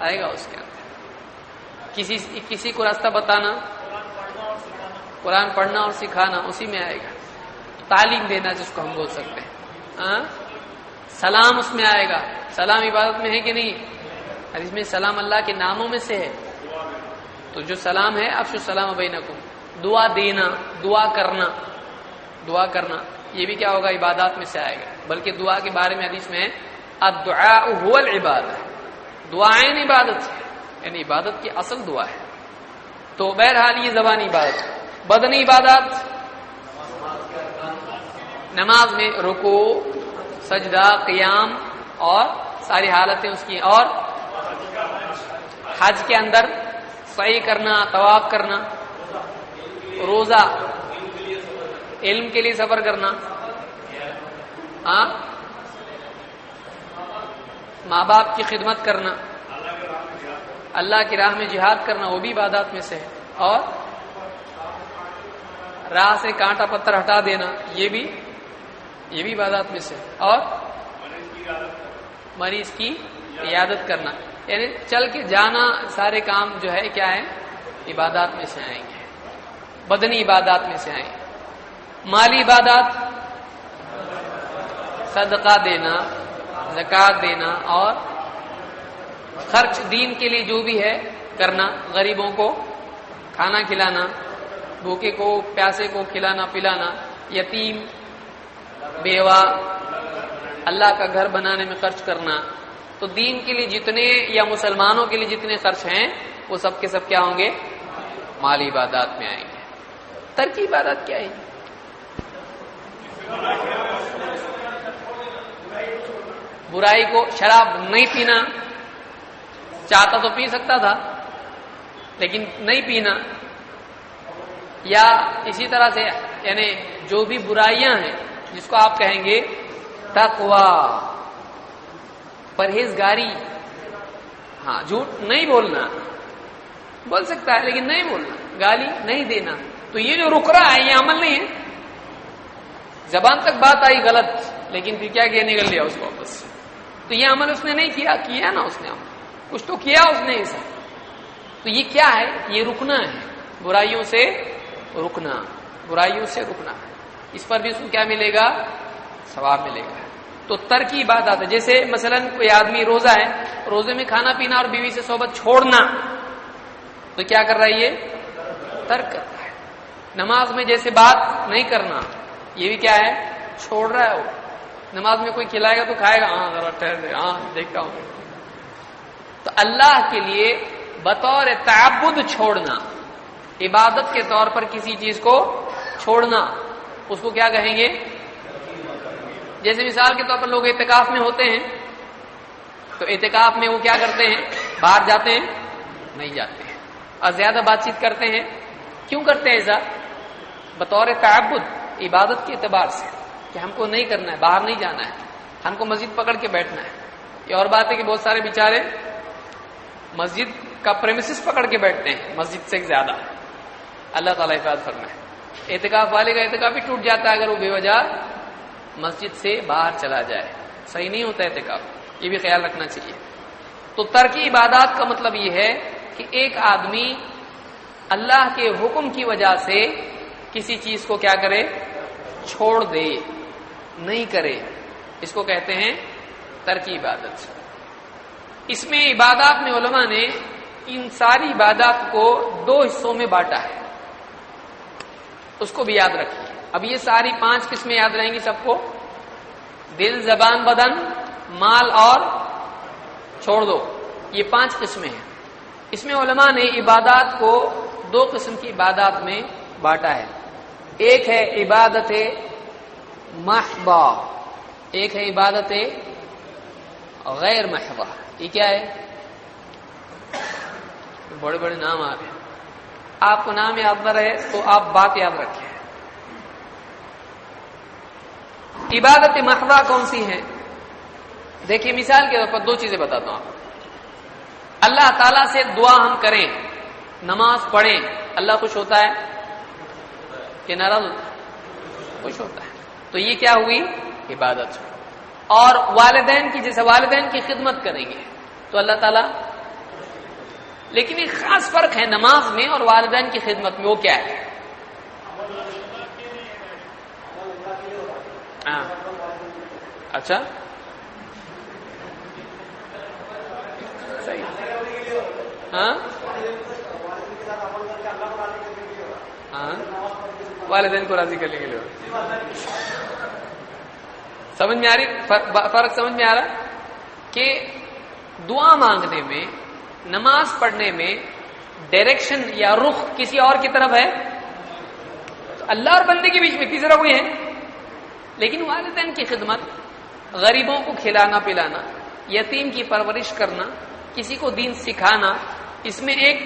آئے گا اس کے اندر، کسی کو راستہ بتانا، قرآن پڑھنا اور سکھانا اسی میں آئے گا، تعلیم دینا جس کو ہم بول سکتے ہیں، سلام اس میں آئے گا۔ سلام عبادت میں ہے کہ نہیں؟ حدیث میں سلام اللہ کے ناموں میں سے ہے، تو جو سلام ہے افشوا السلام بینکم، دعا دینا، دعا کرنا یہ بھی کیا ہوگا؟ عبادات میں سے آئے گا۔ بلکہ دعا کے بارے میں حدیث میں ہے الدعاء هو العبادہ، دعائیں عبادت ہے، یعنی عبادت کی اصل دعا ہے۔ تو بہرحال یہ زبانی عبادت۔ بدنی عبادات، نماز میں رکوع، سجدہ، قیام اور ساری حالتیں اس کی، اور حج کے اندر سعی کرنا، طواف کرنا، روزہ، علم کے لیے سفر کرنا، ماں باپ کی خدمت کرنا، اللہ کی راہ میں جہاد کرنا، وہ بھی عبادات میں سے ہے، اور راہ سے کانٹا پتھر ہٹا دینا یہ بھی عبادات میں سے ہے، اور مریض کی عیادت کرنا، یعنی چل کے جانا، سارے کام جو ہے کیا ہے؟ عبادات میں سے آئیں گے، بدنی عبادات میں سے آئیں گے۔ مالی عبادات، صدقہ دینا، زکوٰۃ دینا، اور خرچ دین کے لیے جو بھی ہے کرنا، غریبوں کو کھانا کھلانا، بھوکے کو پیاسے کو کھلانا پلانا، یتیم بیوہ، اللہ کا گھر بنانے میں خرچ کرنا۔ تو دین کے لیے جتنے یا مسلمانوں کے لیے جتنے خرچ ہیں وہ سب کے سب کیا ہوں گے؟ مالی عبادات میں آئیں گے۔ ترکی عبادت کیا ہے؟ برائی کو، شراب نہیں پینا، چاہتا تو پی سکتا تھا لیکن نہیں پینا، یا اسی طرح سے یعنی جو بھی برائیاں ہیں جس کو آپ کہیں گے تقوی، پرہیزگاری، ہاں جھوٹ نہیں بولنا، بول سکتا ہے لیکن نہیں بولنا، گالی نہیں دینا، تو یہ جو رک رہا ہے یہ عمل نہیں ہے. زبان تک بات آئی غلط، لیکن پھر کیا کیا، نکل لیا اس کو واپس. تو یہ عمل اس نے نہیں کیا نا، اس نے عمل کچھ تو کیا اس نے ایسا. تو یہ کیا ہے، یہ رکنا ہے، برائیوں سے رکنا، برائیوں سے رکنا. اس پر بھی اس کو کیا ملے گا، ثواب ملے گا. تو ترک عبادات ہے، جیسے مثلا کوئی آدمی روزہ ہے، روزے میں کھانا پینا اور بیوی سے صحبت چھوڑنا، تو کیا کر رہا ہے، یہ ترک کر رہا ہے. نماز میں جیسے بات نہیں کرنا، یہ بھی کیا ہے، چھوڑ رہا ہے. وہ نماز میں کوئی کھلائے گا تو کھائے گا، ہاں ذرا ٹھہر دے، ہاں دیکھتا ہوں. تو اللہ کے لیے بطور تعبد چھوڑنا، عبادت کے طور پر کسی چیز کو چھوڑنا، اس کو کیا کہیں گے. جیسے مثال کے طور پر لوگ اعتکاف میں ہوتے ہیں، تو اعتکاف میں وہ کیا کرتے ہیں، باہر جاتے ہیں، نہیں جاتے ہیں، اور زیادہ بات چیت کرتے ہیں. کیوں کرتے ہیں ایسا، بطور تعبد، عبادت کے اعتبار سے کہ ہم کو نہیں کرنا ہے، باہر نہیں جانا ہے، ہم کو مسجد پکڑ کے بیٹھنا ہے. یہ اور بات ہے کہ بہت سارے بیچارے مسجد کا پریمیسس پکڑ کے بیٹھتے ہیں، مسجد سے زیادہ. اللہ تعالیٰ حفاظت فرمائے. اعتکاف والے کا اعتکاف بھی ٹوٹ جاتا ہے اگر وہ بے وجہ مسجد سے باہر چلا جائے، صحیح نہیں ہوتا اعتکاف، یہ بھی خیال رکھنا چاہیے. تو ترک عبادات کا مطلب یہ ہے کہ ایک آدمی اللہ کے حکم کی وجہ سے کسی چیز کو کیا کرے، چھوڑ دے، نہیں کرے، اس کو کہتے ہیں ترک عبادت. اس میں عبادات میں علماء نے ان ساری عبادات کو 2 حصوں میں بانٹا ہے، اس کو بھی یاد رکھیے. اب یہ ساری 5 قسمیں یاد رہیں گی سب کو، دل، زبان، بدن، مال اور چھوڑ دو، یہ 5 قسمیں ہیں. اس میں علماء نے عبادات کو 2 قسم کی عبادات میں بانٹا ہے. ایک ہے عبادت محضہ، ایک ہے عبادت غیر محضہ. یہ کیا ہے، بڑے بڑے نام آ رہے ہیں، آپ کو نام یاد نہ رہے تو آپ بات یاد رکھیں. عبادت محضہ کون سی ہے، دیکھیے مثال کے طور پر 2 چیزیں بتاتا ہوں آپ کو. اللہ تعالیٰ سے دعا ہم کریں، نماز پڑھیں، اللہ خوش ہوتا ہے کہ ناراض ہوتا ہے، خوش ہوتا ہے. تو یہ کیا ہوئی، عبادت. اور والدین کی، جیسے والدین کی خدمت کریں گے تو اللہ تعالیٰ، لیکن ایک خاص فرق ہے نماز میں اور والدین کی خدمت میں. وہ کیا ہے، ہاں اچھا صحیح، ہاں ہاں والدین کو راضی کرنے کے لیے. سمجھ میں آ رہی، فرق سمجھ میں آ رہا کہ دعا مانگنے میں، نماز پڑھنے میں ڈائریکشن یا رخ کسی اور کی طرف ہے، تو اللہ اور بندے کے بیچ میں تیسرا کوئی ہے. لیکن والدین کی خدمت، غریبوں کو کھلانا پلانا، یتیم کی پرورش کرنا، کسی کو دین سکھانا، اس میں ایک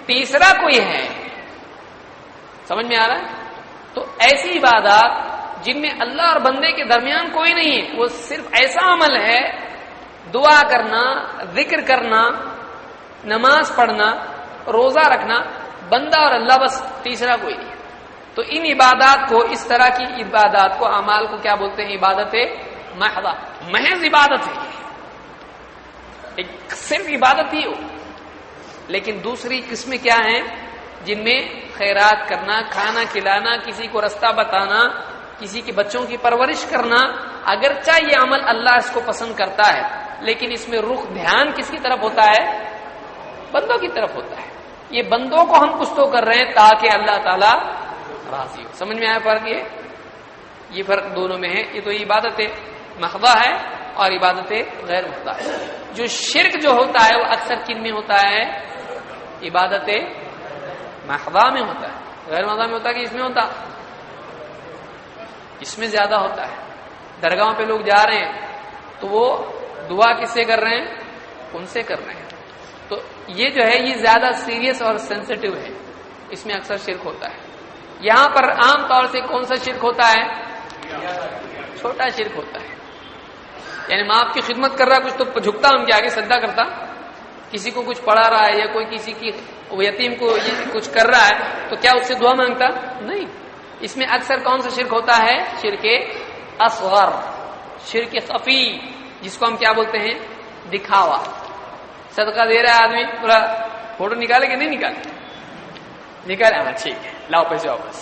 تیسرا کوئی ہے. سمجھ میں آ رہا ہے. تو ایسی عبادات جن میں اللہ اور بندے کے درمیان کوئی نہیں ہے، وہ صرف ایسا عمل ہے، دعا کرنا، ذکر کرنا، نماز پڑھنا، روزہ رکھنا، بندہ اور اللہ، بس تیسرا کوئی نہیں. تو ان عبادات کو، اس طرح کی عبادات کو، اعمال کو کیا بولتے ہیں، عبادت محض، محض عبادت ہے. ایک صرف عبادت ہی ہو. لیکن دوسری قسمیں کیا ہیں، جن میں خیرات کرنا، کھانا کھلانا، کسی کو رستہ بتانا، کسی کے بچوں کی پرورش کرنا. اگرچہ یہ عمل اللہ اس کو پسند کرتا ہے، لیکن اس میں رخ، دھیان کس کی طرف ہوتا ہے، بندوں کی طرف ہوتا ہے. یہ بندوں کو ہم کچھ تو کر رہے ہیں تاکہ اللہ تعالیٰ راضی ہو. سمجھ میں آیا فرق؟ یہ فرق دونوں میں ہے. یہ تو عبادت محضہ ہے اور عبادت غیر محضہ ہے. جو شرک جو ہوتا ہے وہ اکثر کن میں ہوتا ہے، عبادت محضہ میں ہوتا ہے. غیر محضہ میں ہوتا ہے کہ اس میں ہوتا، اس میں زیادہ ہوتا ہے. درگاہوں پہ لوگ جا رہے ہیں تو وہ دعا کس سے کر رہے ہیں، ان سے کر رہے ہیں. تو یہ جو ہے یہ زیادہ سیریس اور سینسیٹیو ہے، اس میں اکثر شرک ہوتا ہے. یہاں پر عام طور سے کون سا شرک ہوتا ہے؟ چھوٹا شرک ہوتا ہے. یعنی ماں آپ کی خدمت کر رہا ہے کچھ تو جھکتا ان کے آگے سجدہ کرتا، کسی کو کچھ پڑھا رہا ہے یا کوئی کسی کی یتیم کو کچھ کر رہا ہے تو کیا اس سے دعا مانگتا؟ نہیں. اس میں اکثر کون سا شرک ہوتا ہے؟ شرک اصغر، شرک خفی، جس کو ہم کیا بولتے ہیں؟ دکھاوا. صدقہ دے رہا ہے آدمی، پورا فوٹو نکالے کہ نہیں نکالے؟ نکالے، ہاں ٹھیک ہے، لاؤ پیسے واپس.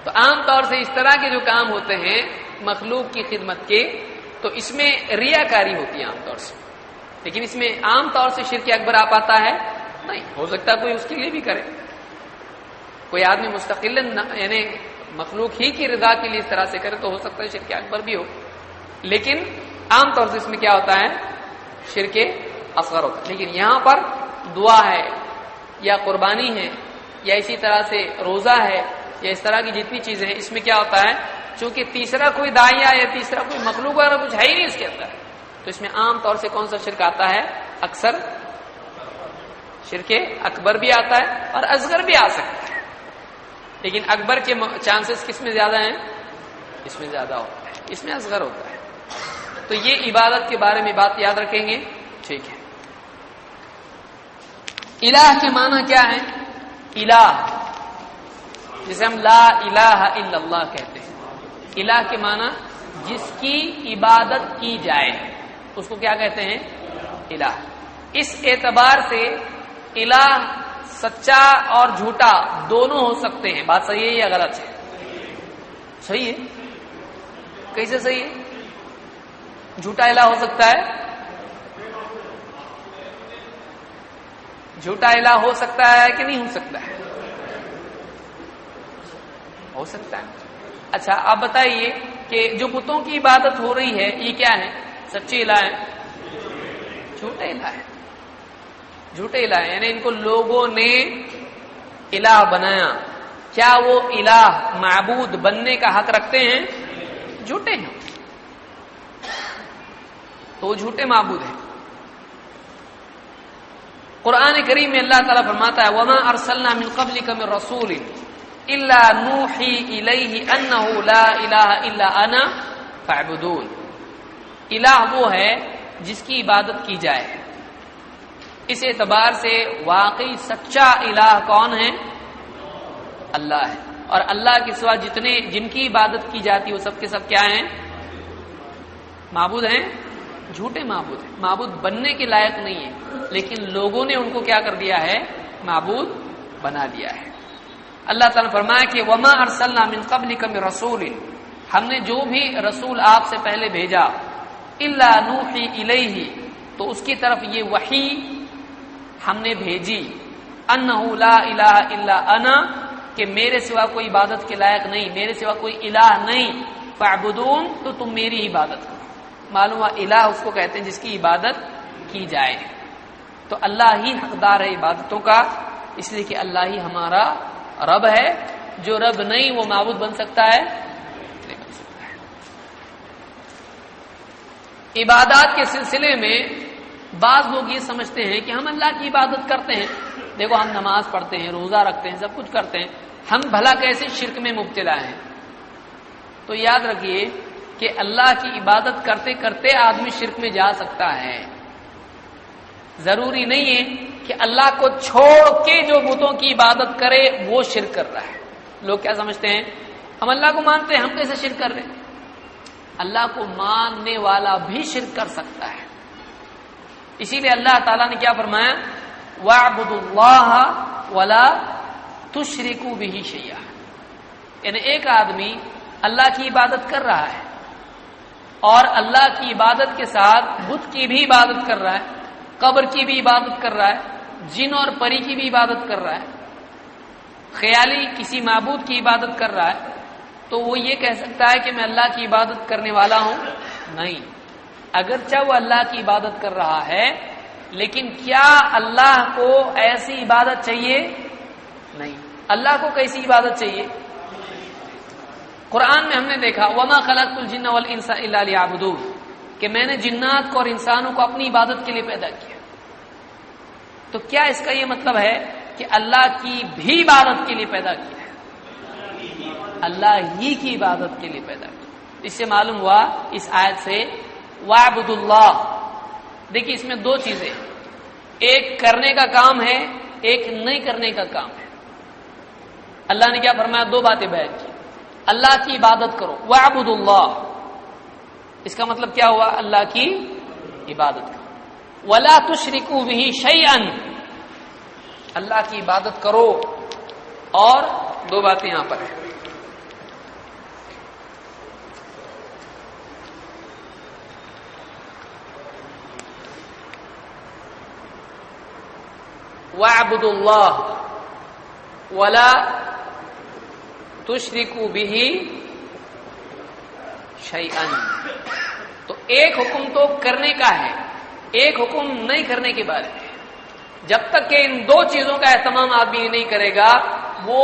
تو عام طور سے اس طرح کے جو کام ہوتے ہیں مخلوق کی خدمت کے، تو اس میں ریاکاری ہوتی ہے عام طور سے. لیکن اس میں عام طور سے شرک اکبر آ پاتا ہے نہیں. ہو سکتا ہے کوئی اس کے لیے بھی کرے، کوئی آدمی مستقل یعنی مخلوق ہی کی رضا کے لیے اس طرح سے کرے تو ہو سکتا ہے شرک اکبر بھی ہو. لیکن عام طور سے اس میں کیا ہوتا ہے؟ شرک اصغر ہوتا ہے. لیکن یہاں پر دعا ہے یا قربانی ہے یا اسی طرح سے روزہ ہے یا اس طرح کی جتنی چیزیں ہیں، اس میں کیا ہوتا ہے؟ چونکہ تیسرا کوئی داعیہ یا تیسرا کوئی مخلوق وغیرہ کچھ ہے ہی نہیں اس کے اندر، تو اس میں عام طور سے کون سا شرک آتا ہے؟ اکثر شرک اکبر بھی آتا ہے اور اصغر بھی آ سکتا ہے. لیکن اکبر کے چانسز کس میں زیادہ ہیں؟ اس میں زیادہ ہوتا ہے، اس میں اصغر ہوتا ہے. تو یہ عبادت کے بارے میں بات یاد رکھیں گے. ٹھیک ہے. الہ کے معنی کیا ہے؟ الہ جسے ہم لا الہ الا اللہ کہتے ہیں. الہ کے معنی جس کی عبادت کی جائے اس کو کیا کہتے ہیں؟ الہ. اس اعتبار سے الہ سچا اور جھوٹا دونوں ہو سکتے ہیں. بات صحیح ہے یا غلط ہے؟ صحیح ہے. کیسے صحیح ہے؟ جھوٹا الہ ہو سکتا ہے؟ جھوٹا الہ ہو سکتا ہے کہ نہیں ہو سکتا ہے؟ ہو سکتا ہے. اچھا آپ بتائیے کہ جو بتوں کی عبادت ہو رہی ہے یہ کیا ہے؟ سچی الہ ہے؟ جھوٹے الہ ہے. جھوٹے الہ ہے یعنی ان کو لوگوں نے الہ بنایا. کیا وہ الہ معبود بننے کا حق رکھتے ہیں؟ جھوٹے ہیں تو وہ جھوٹے معبود ہیں. قرآن کریم میں اللہ تعالیٰ فرماتا ہے وَمَا أَرْسَلْنَا مِن قَبْلِكَ مِن رَّسُولٍ إِلَّا نُوحِي إِلَيْهِ أَنَّهُ لَا إِلَٰهَ إِلَّا أَنَا فَاعْبُدُونِ. الہ وہ ہے جس کی عبادت کی جائے. اس اعتبار سے واقعی سچا الہ کون ہے؟ اللہ ہے. اور اللہ کے سوا جتنے جن کی عبادت کی جاتی ہے وہ سب کے سب کیا ہیں؟ معبود ہیں؟ جھوٹے معبود ہیں. معبود بننے کے لائق نہیں ہے لیکن لوگوں نے ان کو کیا کر دیا ہے؟ معبود بنا دیا ہے. اللہ تعالیٰ فرمایا کہ وما ارسلنا من قبلک من رسول، ہم نے جو بھی رسول آپ سے پہلے بھیجا الا نوحی الیہ، تو اس کی طرف یہ وحی ہم نے بھیجی انہ لا الہ الا انا، کہ میرے سوا کوئی عبادت کے لائق نہیں، میرے سوا کوئی الہ نہیں، فاعبدون، تو تم میری عبادت کرو. معلوم ہوا الہ اس کو کہتے ہیں جس کی عبادت کی جائے. تو اللہ ہی حقدار ہے عبادتوں کا، اس لیے کہ اللہ ہی ہمارا رب ہے. جو رب نہیں وہ معبود بن سکتا ہے؟ نہیں بن سکتا ہے. عبادات کے سلسلے میں بعض لوگ یہ سمجھتے ہیں کہ ہم اللہ کی عبادت کرتے ہیں، دیکھو ہم نماز پڑھتے ہیں، روزہ رکھتے ہیں، سب کچھ کرتے ہیں، ہم بھلا کیسے شرک میں مبتلا ہیں. تو یاد رکھیے کہ اللہ کی عبادت کرتے کرتے آدمی شرک میں جا سکتا ہے. ضروری نہیں ہے کہ اللہ کو چھوڑ کے جو بتوں کی عبادت کرے وہ شرک کر رہا ہے. لوگ کیا سمجھتے ہیں؟ ہم اللہ کو مانتے ہیں، ہم کیسے شرک کر رہے ہیں؟ اللہ کو ماننے والا بھی شرک کر سکتا ہے. اسی لیے اللہ تعالیٰ نے کیا فرمایا؟ وَاعْبُدُوا اللَّهَ وَلَا تُشْرِكُوا بِهِ شَيْئًا. یعنی ایک آدمی اللہ کی عبادت کر رہا ہے اور اللہ کی عبادت کے ساتھ بت کی بھی عبادت کر رہا ہے، قبر کی بھی عبادت کر رہا ہے، جن اور پری کی بھی عبادت کر رہا ہے، خیالی کسی معبود کی عبادت کر رہا ہے، تو وہ یہ کہہ سکتا ہے کہ میں اللہ کی عبادت کرنے والا ہوں؟ نہیں. اگرچہ وہ اللہ کی عبادت کر رہا ہے لیکن کیا اللہ کو ایسی عبادت چاہیے؟ نہیں. اللہ کو کیسی عبادت چاہیے؟ قرآن میں ہم نے دیکھا وما خلقت الجن والانس الا لیعبدون، کہ میں نے جنات کو اور انسانوں کو اپنی عبادت کے لیے پیدا کیا. تو کیا اس کا یہ مطلب ہے کہ اللہ کی بھی عبادت کے لیے پیدا کیا ہے، اللہ ہی کی عبادت کے لیے پیدا کیا. اس سے معلوم ہوا اس آیت سے وَاعْبُدُوا اللَّهَ. دیکھیے اس میں دو چیزیں، ایک کرنے کا کام ہے، ایک نہیں کرنے کا کام ہے. اللہ نے کیا فرمایا؟ دو باتیں بیان کی. اللہ کی عبادت کرو، وَاعْبُدُوا اللَّهَ، اس کا مطلب کیا ہوا؟ اللہ کی عبادت کرو. وَلَا تُشْرِكُوا بِهِ شَيْئًا، اللہ کی عبادت کرو. اور دو باتیں یہاں پر ہیں. وَاعْبُدُوا اللَّهَ وَلَا تُشْرِكُوا بِهِ شَيْئًا. تو ایک حکم تو کرنے کا ہے، ایک حکم نہیں کرنے کے بارے میں. جب تک کہ ان دو چیزوں کا اہتمام آدمی نہیں کرے گا وہ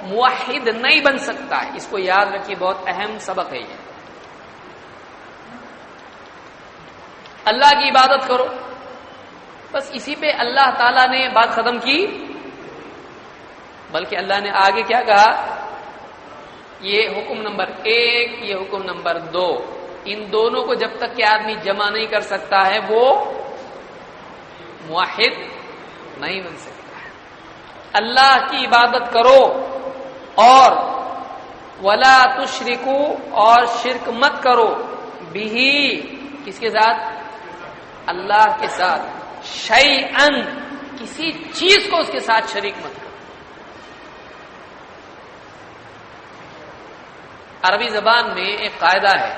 موحد نہیں بن سکتا ہے. اس کو یاد رکھیے، بہت اہم سبق ہے یہ. اللہ کی عبادت کرو، بس اسی پہ اللہ تعالیٰ نے بات ختم کی. بلکہ اللہ نے آگے کیا کہا؟ یہ حکم نمبر 1، یہ حکم نمبر 2، ان دونوں کو جب تک کہ آدمی جمع نہیں کر سکتا ہے وہ موحد نہیں بن سکتا ہے. اللہ کی عبادت کرو اور ولا تشرکو، اور شرک مت کرو، بھی کس کے ساتھ؟ اللہ کے ساتھ. شیئن، کسی چیز کو اس کے ساتھ شریک مت کرو. عربی زبان میں ایک قاعدہ ہے،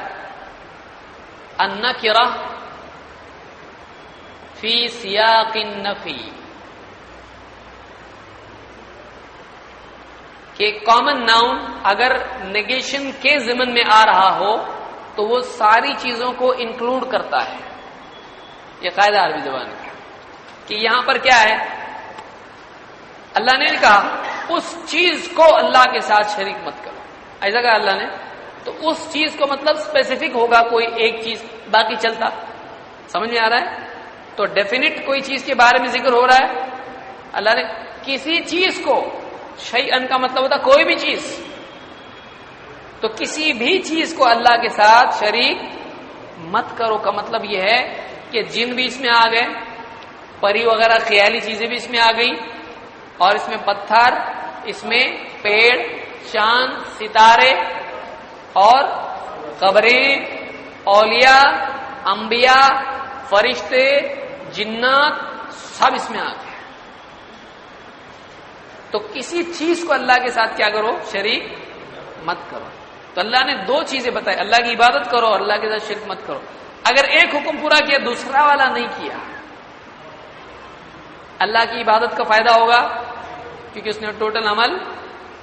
النکرہ فی سیاق النفی، کہ کامن ناؤن اگر نیگیشن کے ضمن میں آ رہا ہو تو وہ ساری چیزوں کو انکلوڈ کرتا ہے. یہ قاعدہ عربی زبان کا کہ یہاں پر کیا ہے؟ اللہ نے کہا اس چیز کو اللہ کے ساتھ شریک مت کرو، ایسا کہا اللہ نے. تو اس چیز کو مطلب اسپیسیفک ہوگا کوئی ایک چیز، باقی چلتا. سمجھ میں آ رہا ہے؟ تو ڈیفینٹ کوئی چیز کے بارے میں ذکر ہو رہا ہے. اللہ نے کسی چیز کو، شیئن کا مطلب ہوتا کوئی بھی چیز، تو کسی بھی چیز کو اللہ کے ساتھ شریک مت کرو کا مطلب یہ ہے کہ جن بھی اس میں آ گئے، پری وغیرہ خیالی چیزیں بھی اس میں آ گئی، اور اس میں پتھر، اس میں پیڑ، چاند، ستارے اور قبریں، اولیاء، انبیاء، فرشتے، جنات، سب اس میں آ گئے. تو کسی چیز کو اللہ کے ساتھ کیا کرو؟ شریک مت کرو. تو اللہ نے دو چیزیں بتائی، اللہ کی عبادت کرو اور اللہ کے ساتھ شرک مت کرو. اگر ایک حکم پورا کیا دوسرا والا نہیں کیا، اللہ کی عبادت کا فائدہ ہوگا کیونکہ اس نے ٹوٹل عمل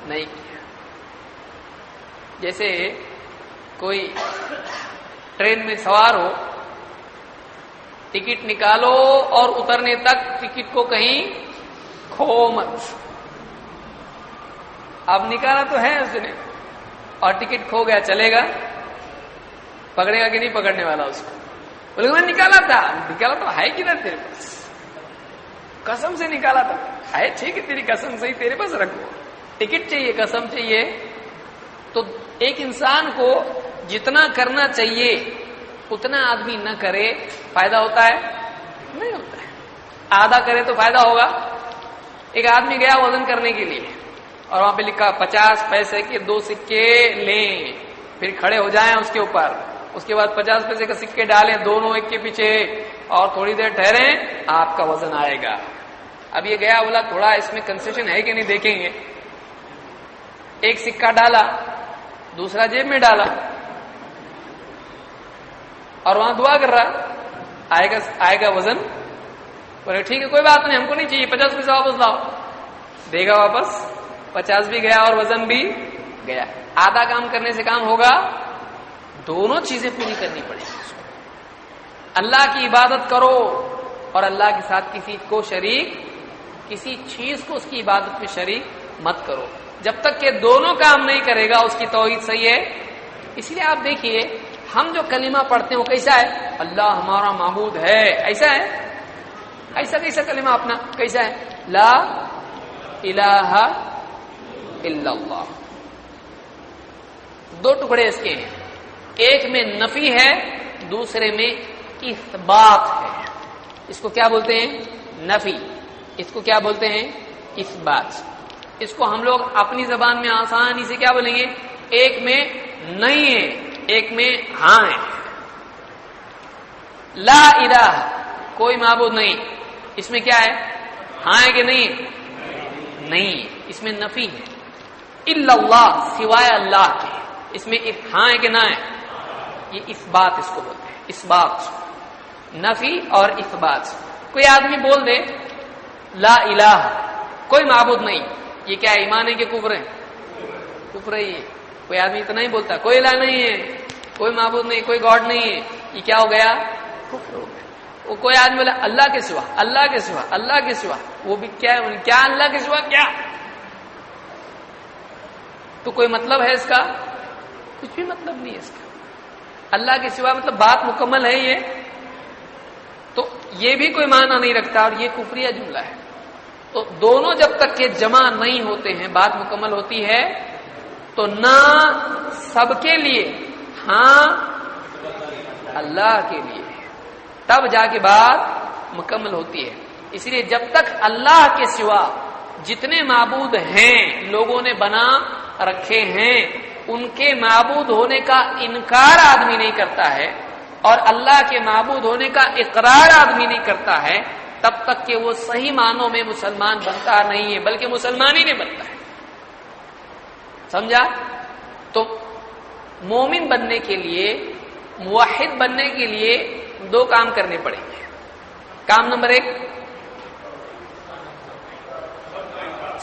نہیں کیا. جیسے کوئی ٹرین میں سوار ہو، ٹکٹ نکالو اور اترنے تک ٹکٹ کو کہیں کھو مت. اب نکالا تو ہے اس نے اور ٹکٹ کھو گیا، چلے گا؟ پکڑے گا کہ نہیں پکڑنے والا اس کو؟ بولے میں نکالا تو ہے کدھر تیرے پاس؟ قسم سے نکالا تھا. ہے ٹھیک ہے، تیری قسم صحیح، تیرے پاس رکھو. ٹکٹ چاہیے، قسم چاہیے. تو ایک انسان کو جتنا کرنا چاہیے اتنا آدمی نہ کرے، فائدہ ہوتا ہے؟ نہیں ہوتا ہے. آدھا کرے تو فائدہ ہوگا. ایک آدمی گیا وزن کرنے کے لیے اور وہاں پہ لکھا 50 پیسے کے 2 سکے لیں، پھر کھڑے ہو جائیں اس کے اوپر، اس کے بعد 50 پیسے کا سکے ڈالیں دونوں ایک کے پیچھے اور تھوڑی دیر ٹھہریں، آپ کا وزن آئے گا. اب یہ گیا بولا تھوڑا اس میں کنسیشن ہے کہ نہیں دیکھیں گے. ایک سکہ ڈالا، دوسرا جیب میں ڈالا اور وہاں دعا کر رہا، آئے گا وزن؟ بولے ٹھیک ہے کوئی بات نہیں، ہم کو نہیں چاہیے، 50 پیسہ واپس لاؤ. دے گا واپس، 50 بھی گیا اور وزن بھی گیا. آدھا کام کرنے سے کام ہوگا؟ دونوں چیزیں پوری کرنی پڑیں گی. اللہ کی عبادت کرو اور اللہ کے ساتھ کسی کو شریک، کسی چیز کو اس کی عبادت میں شریک مت کرو. جب تک کہ دونوں کام نہیں کرے گا اس کی توحید صحیح ہے. اس لیے آپ دیکھیے ہم جو کلمہ پڑھتے ہیں وہ کیسا ہے؟ اللہ ہمارا معبود ہے، ایسا ہے؟ ایسا کیسا کلمہ اپنا کیسا ہے؟ لا الہ الا اللہ. دو ٹکڑے اس کے ہیں، ایک میں نفی ہے، دوسرے میں اثبات ہے. اس کو کیا بولتے ہیں؟ نفی. اس کو کیا بولتے ہیں؟ اثبات. اس کو ہم لوگ اپنی زبان میں آسانی سے کیا بولیں گے؟ ایک میں نہیں ہے، ایک میں ہاں ہے. لا الہ، کوئی معبود نہیں، اس میں کیا ہے؟ ہاں ہے کہ نہیں؟ نہیں، اس میں نفی ہے. الا اللہ، سوائے اللہ کے، اس میں ہاں ہے کہ نہ ہے؟ یہ اثبات اس کو بولتے ہیں. اثبات، نفی اور اثبات. کوئی آدمی بول دے لا الہ، کوئی معبود نہیں، یہ کیا ایمان ہے کہ کفر ہے؟ کفر ہے. یہ کوئی آدمی اتنا ہی بولتا کوئی الہ نہیں ہے، کوئی معبود نہیں، کوئی گاڈ نہیں ہے، یہ کیا ہو گیا؟ کفر ہو گیا. وہ کوئی آدمی بولا اللہ کے سوا، اللہ کے سوا، اللہ کے سوا، وہ بھی کیا ہے؟ کیا اللہ کے سوا کیا؟ تو کوئی مطلب ہے اس کا؟ کچھ بھی مطلب نہیں ہے اس کا. اللہ کے سوا مطلب بات مکمل ہے یہ؟ تو یہ بھی کوئی معنی نہیں رکھتا اور یہ کفریہ جملہ ہے. تو دونوں جب تک کہ جمع نہیں ہوتے ہیں، بات مکمل ہوتی ہے تو نہ سب کے لیے ہاں اللہ کے لیے، تب جا کے بات مکمل ہوتی ہے. اس لیے جب تک اللہ کے سوا جتنے معبود ہیں لوگوں نے بنا رکھے ہیں، ان کے معبود ہونے کا انکار آدمی نہیں کرتا ہے اور اللہ کے معبود ہونے کا اقرار آدمی نہیں کرتا ہے، تب تک کہ وہ صحیح معنوں میں مسلمان بنتا نہیں ہے، بلکہ مسلمان ہی نہیں بنتا ہے. سمجھا؟ تو مومن بننے کے لیے، موحد بننے کے لیے دو کام کرنے پڑیں گے. کام نمبر 1،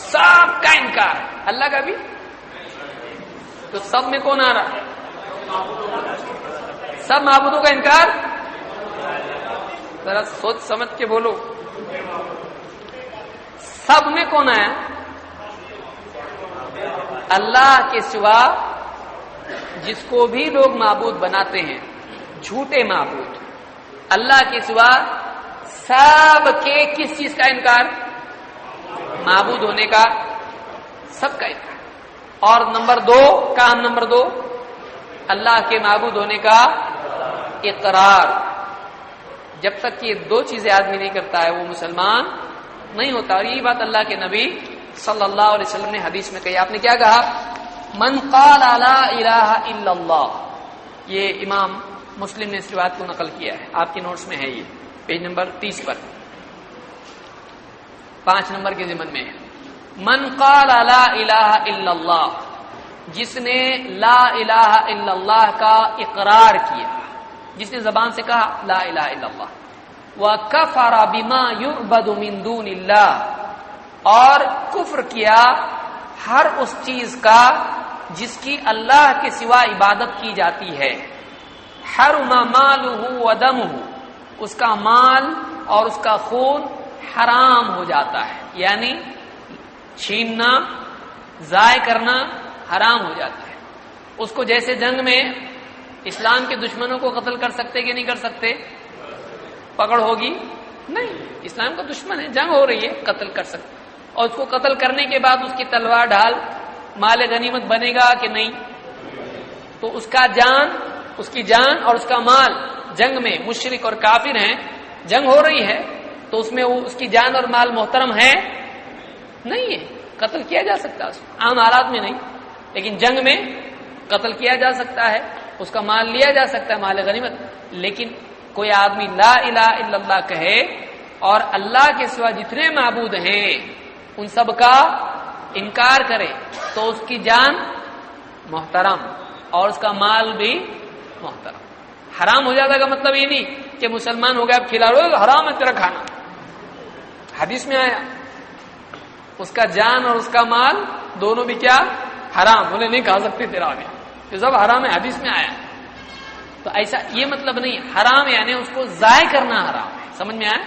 سب کا انکار. اللہ کا بھی؟ تو سب میں کون آ رہا؟ سب معبودوں کا انکار. ذرا سوچ سمجھ کے بولو، سب میں کون آیا؟ اللہ کے سوا جس کو بھی لوگ معبود بناتے ہیں، جھوٹے معبود، اللہ کے سوا سب کے کس چیز کا انکار؟ معبود ہونے کا، سب کا انکار. اور نمبر 2، کام نمبر 2، اللہ کے معبود ہونے کا اقرار. جب تک یہ دو چیزیں آدمی نہیں کرتا ہے وہ مسلمان نہیں ہوتا. اور یہی بات اللہ کے نبی صلی اللہ علیہ وسلم نے حدیث میں کہی. آپ نے کیا کہا؟ من قال لا الہ الا اللہ. یہ امام مسلم نے اس روایت کو نقل کیا ہے، آپ کے نوٹس میں ہے، یہ پیج نمبر 30 پر 5 نمبر کے ضمن میں ہے. من قال لا الہ الا اللہ، جس نے لا الہ الا اللہ کا اقرار کیا، جس نے زبان سے کہا لا الہ الا اللہ. وَكَفَرَ بِمَا يُعْبَدُ مِن دُونِ اللَّهِ، اور کفر کیا ہر اس چیز کا جس کی اللہ کے سوا عبادت کی جاتی ہے. حرم مالہ ودمہ، اس کا مال اور اس کا خون حرام ہو جاتا ہے، یعنی چھیننا، ضائع کرنا حرام ہو جاتا ہے. اس کو جیسے جنگ میں اسلام کے دشمنوں کو قتل کر سکتے کہ نہیں کر سکتے؟ پکڑ ہوگی؟ نہیں، اسلام کا دشمن ہے، جنگ ہو رہی ہے، قتل کر سکتے. اور اس کو قتل کرنے کے بعد اس کی تلوار ڈھال مال غنیمت بنے گا کہ نہیں؟ تو اس کی جان اور اس کا مال جنگ میں مشرک اور کافر ہیں، جنگ ہو رہی ہے، تو اس میں اس کی جان اور مال محترم ہے نہیں ہے. قتل کیا جا سکتا ہے، عام حالات میں نہیں، لیکن جنگ میں قتل کیا جا سکتا ہے، اس کا مال لیا جا سکتا ہے، مال غنیمت. لیکن کوئی آدمی لا الہ الا اللہ کہے اور اللہ کے سوا جتنے معبود ہیں ان سب کا انکار کرے تو اس کی جان محترم اور اس کا مال بھی محترم. حرام ہو جاتا کا مطلب یہ نہیں کہ مسلمان ہو گیا اب کھلا رہو، حرام ہے تیرا کھانا. حدیث میں آیا اس کا جان اور اس کا مال دونوں بھی کیا؟ حرام. بولے نہیں کھا سکتے تیرا آگے، یہ سب حرام ہے، حدیث میں آیا. تو ایسا یہ مطلب نہیں، حرام یعنی اس کو ضائع کرنا حرام ہے. سمجھ میں آیا؟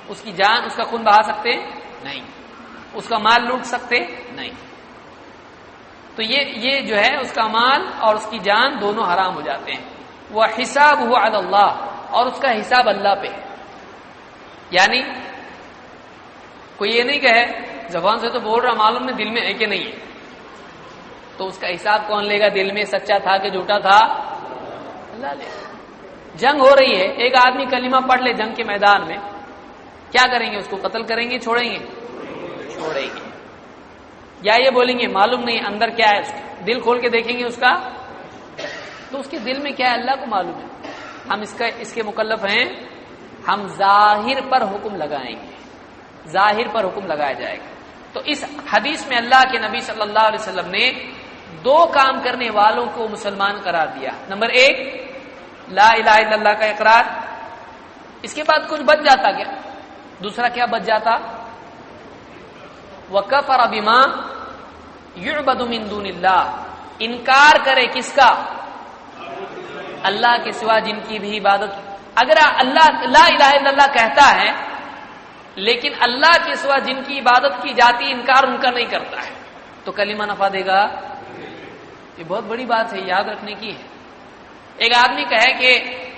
اس کی جان، اس کا خون بہا سکتے نہیں، اس کا مال لوٹ سکتے نہیں. تو یہ جو ہے اس کا مال اور اس کی جان دونوں حرام ہو جاتے ہیں. وہ حساب ہوا علی اللہ، اور اس کا حساب اللہ پہ. یعنی کوئی یہ نہیں کہے زبان سے تو بول رہا، معلوم نہیں دل میں ہے کہ نہیں ہے، تو اس کا حساب کون لے گا؟ دل میں سچا تھا کہ جھوٹا تھا؟ اللہ لے گا۔ جنگ ہو رہی ہے، ایک آدمی کلمہ پڑھ لے جنگ کے میدان میں، کیا کریں گے؟ اس کو قتل کریں گے؟ چھوڑیں گے؟ چھوڑیں گے۔ یا یہ بولیں گے معلوم نہیں اندر کیا ہے، اس کا دل کھول کے دیکھیں گے اس کا، تو اس کے دل میں کیا ہے اللہ کو معلوم ہے۔ ہم اس کے مکلف ہیں، ہم ظاہر پر حکم لگائیں گے، ظاہر پر حکم لگایا جائے گا۔ تو اس حدیث میں اللہ کے نبی صلی اللہ علیہ وسلم نے دو کام کرنے والوں کو مسلمان قرار دیا۔ نمبر ایک، لا الہ الا اللہ کا اقرار، اس کے بعد کچھ بچ جاتا کیا؟ دوسرا کیا بچ جاتا؟ وَكَفَرَ بِمَا يُعْبَدُ مِن دُونِ اللَّهِ، انکار کرے کس کا؟ اللہ کے سوا جن کی بھی عبادت۔ اگر اللہ لا الہ الا اللہ کہتا ہے لیکن اللہ کے سوا جن کی عبادت کی جاتی انکار ان کا نہیں کرتا ہے تو کلمہ نفع دے گا؟ یہ بہت بڑی بات ہے، یاد رکھنے کی ہے۔ ایک آدمی کہے کہ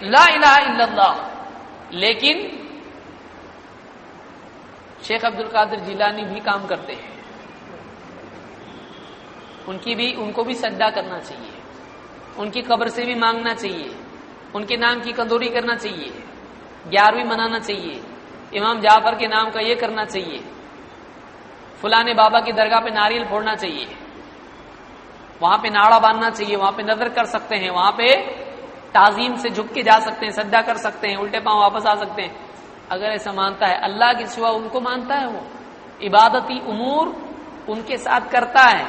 لا الہ الا اللہ لیکن شیخ عبد القادر جیلانی بھی کام کرتے ہیں، ان کو بھی سجدہ کرنا چاہیے، ان کی قبر سے بھی مانگنا چاہیے، ان کے نام کی کندوری کرنا چاہیے، 11ویں منانا چاہیے، امام جعفر کے نام کا یہ کرنا چاہیے، فلانے بابا کی درگاہ پہ ناریل پھوڑنا چاہیے، وہاں پہ ناڑا باندھنا چاہیے، وہاں پہ نظر کر سکتے ہیں، وہاں پہ تعظیم سے جھک کے جا سکتے ہیں، سجدہ کر سکتے ہیں، الٹے پاؤں واپس آ سکتے ہیں۔ اگر ایسا مانتا ہے، اللہ کے سوا ان کو مانتا ہے، وہ عبادتی امور ان کے ساتھ کرتا ہے،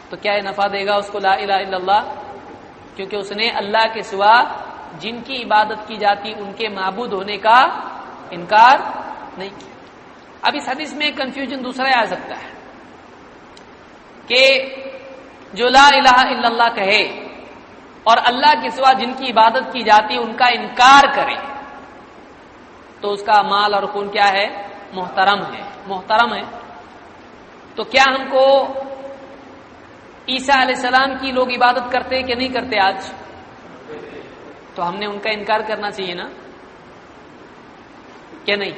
تو کیا یہ نفع دے گا اس کو لا الہ الا اللہ؟ کیونکہ اس نے اللہ کے سوا جن کی عبادت کی جاتی ان کے معبود ہونے کا انکار نہیں کیا۔ اب اس حدیث میں کنفیوژن دوسرا آ سکتا ہے کہ جو لا الہ الا اللہ کہے اور اللہ کے سوا جن کی عبادت کی جاتی ان کا انکار کرے تو اس کا مال اور خون کیا ہے؟ محترم ہے۔ تو کیا ہم کو عیسیٰ علیہ السلام کی لوگ عبادت کرتے کہ نہیں کرتے آج؟ تو ہم نے ان کا انکار کرنا چاہیے نا، کہ نہیں؟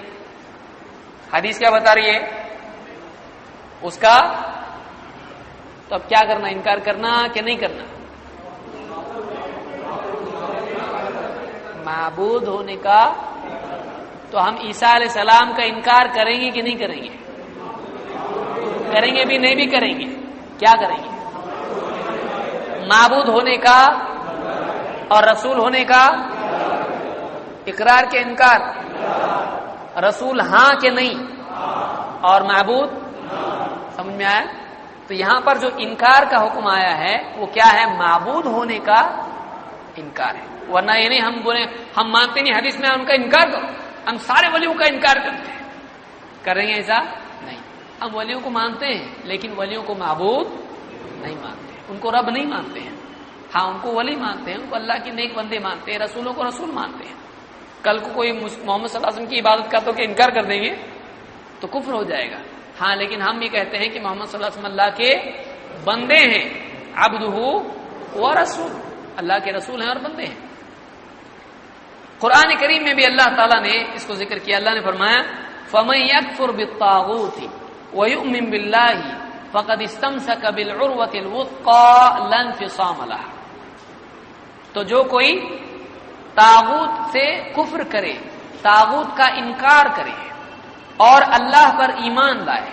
حدیث کیا بتا رہی ہے اس کا؟ تو اب کیا کرنا، انکار کرنا کہ نہیں کرنا؟ معبود ہونے کا۔ تو ہم عیسیٰ علیہ السلام کا انکار کریں گے کہ نہیں کریں گے؟ کریں گے بھی نہیں بھی کریں گے؟ کیا کریں گے؟ معبود ہونے کا اور رسول ہونے کا اقرار کے انکار، رسول ہاں کہ نہیں اور معبود سمجھ میں آیا؟ تو یہاں پر جو انکار کا حکم آیا ہے وہ کیا ہے؟ معبود ہونے کا انکار ہے، ورنہ یہ نہیں ہم بولے ہم مانتے نہیں، حدیث میں ان کا انکار کرو، ہم سارے ولیوں کا انکار کرتے ہیں، کریں گے ایسا نہیں۔ ہم ولیوں کو مانتے ہیں لیکن ولیوں کو معبود نہیں مانتے، ان کو رب نہیں مانتے ہیں۔ ہاں ان کو ولی مانتے ہیں، ان کو اللہ کے نیک بندے مانتے ہیں، رسولوں کو رسول مانتے ہیں۔ کل کو کوئی محمد صلی اللہ علیہ وسلم کی عبادت کا تو کہ انکار کر دیں گے تو کفر ہو جائے گا۔ ہاں لیکن ہم یہ کہتے ہیں کہ محمد صلی اللہ علیہ وسلم اللہ کے بندے ہیں، عبدہ و رسول، اللہ کے رسول ہیں اور بندے ہیں۔ قرآن کریم میں بھی اللہ تعالیٰ نے اس کو ذکر کیا، اللہ نے فرمایا فَمَن يَكْفُرْ بِالطَّاغُوتِ وَيُؤْمِن بِاللَّهِ فَقَدِ اسْتَمْسَكَ بِالْعُرْوَةِ الْوُثْقَىٰ لَا انفِصَامَ لَهَا۔ تو جو کوئی طاغوت سے کفر کرے، طاغوت کا انکار کرے اور اللہ پر ایمان لائے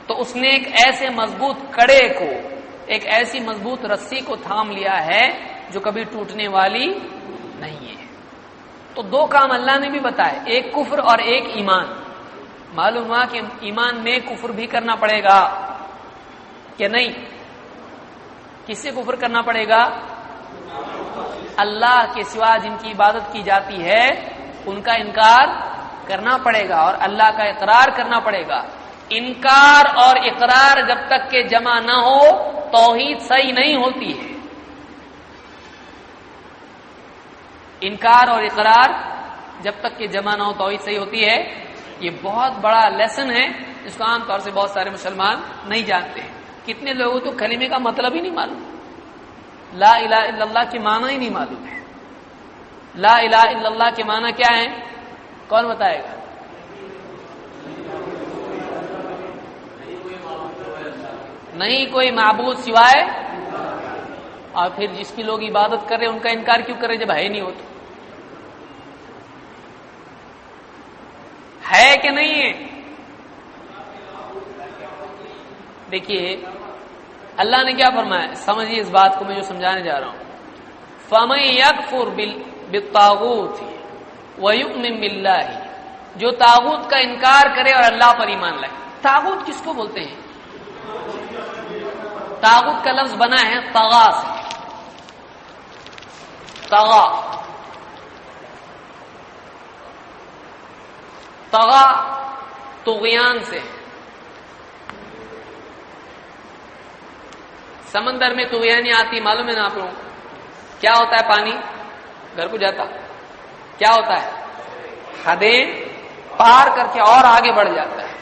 تو اس نے ایک ایسے مضبوط کڑے کو، ایک ایسی مضبوط رسی کو تھام لیا ہے جو کبھی ٹوٹنے والی نہیں ہے۔ تو دو کام اللہ نے بھی بتائے، ایک کفر اور ایک ایمان۔ معلوم ہوا کہ ایمان میں کفر بھی کرنا پڑے گا کہ نہیں؟ کس سے کفر کرنا پڑے گا؟ اللہ کے سوا جن کی عبادت کی جاتی ہے ان کا انکار کرنا پڑے گا اور اللہ کا اقرار کرنا پڑے گا۔ انکار اور اقرار جب تک کہ جمع نہ ہو توحید صحیح نہیں ہوتی ہے۔ انکار اور اقرار جب تک کہ جمع نہ ہو توحید صحیح ہوتی ہے۔ یہ بہت بڑا لیسن ہے جس کو عام طور سے بہت سارے مسلمان نہیں جانتے ہیں۔ کتنے لوگوں تو کلمے کا مطلب ہی نہیں معلوم، لا الہ الا اللہ کے معنی ہی نہیں معلوم ہے۔ لا الہ الا اللہ کے معنی کیا ہے؟ کون بتائے گا؟ نہیں کوئی معبود سوائے، اور پھر جس کی لوگ عبادت کر رہے ہیں ان کا انکار کیوں کرے جب ہے نہیں ہو تو؟ ہے کہ نہیں ہے؟ دیکھیے اللہ نے کیا فرمایا، سمجھیے اس بات کو میں جو سمجھانے جا رہا ہوں. فَمَن يَكْفُرْ بِالطَّاغُوتِ وَيُؤْمِن بِاللَّهِ، جو طاغوت کا انکار کرے اور اللہ پر ایمان لائے. طاغوت کس کو بولتے ہیں؟ طاغوت کا لفظ بنا ہے طغا سے. طغا، طغا طغیان سے. سمندر میں طغیانی آتی معلوم ہے نا آپ لوگوں کو؟ کیا ہوتا ہے؟ پانی گھر کو جاتا، کیا ہوتا ہے؟ حدیں پار کر کے اور آگے بڑھ جاتا ہے.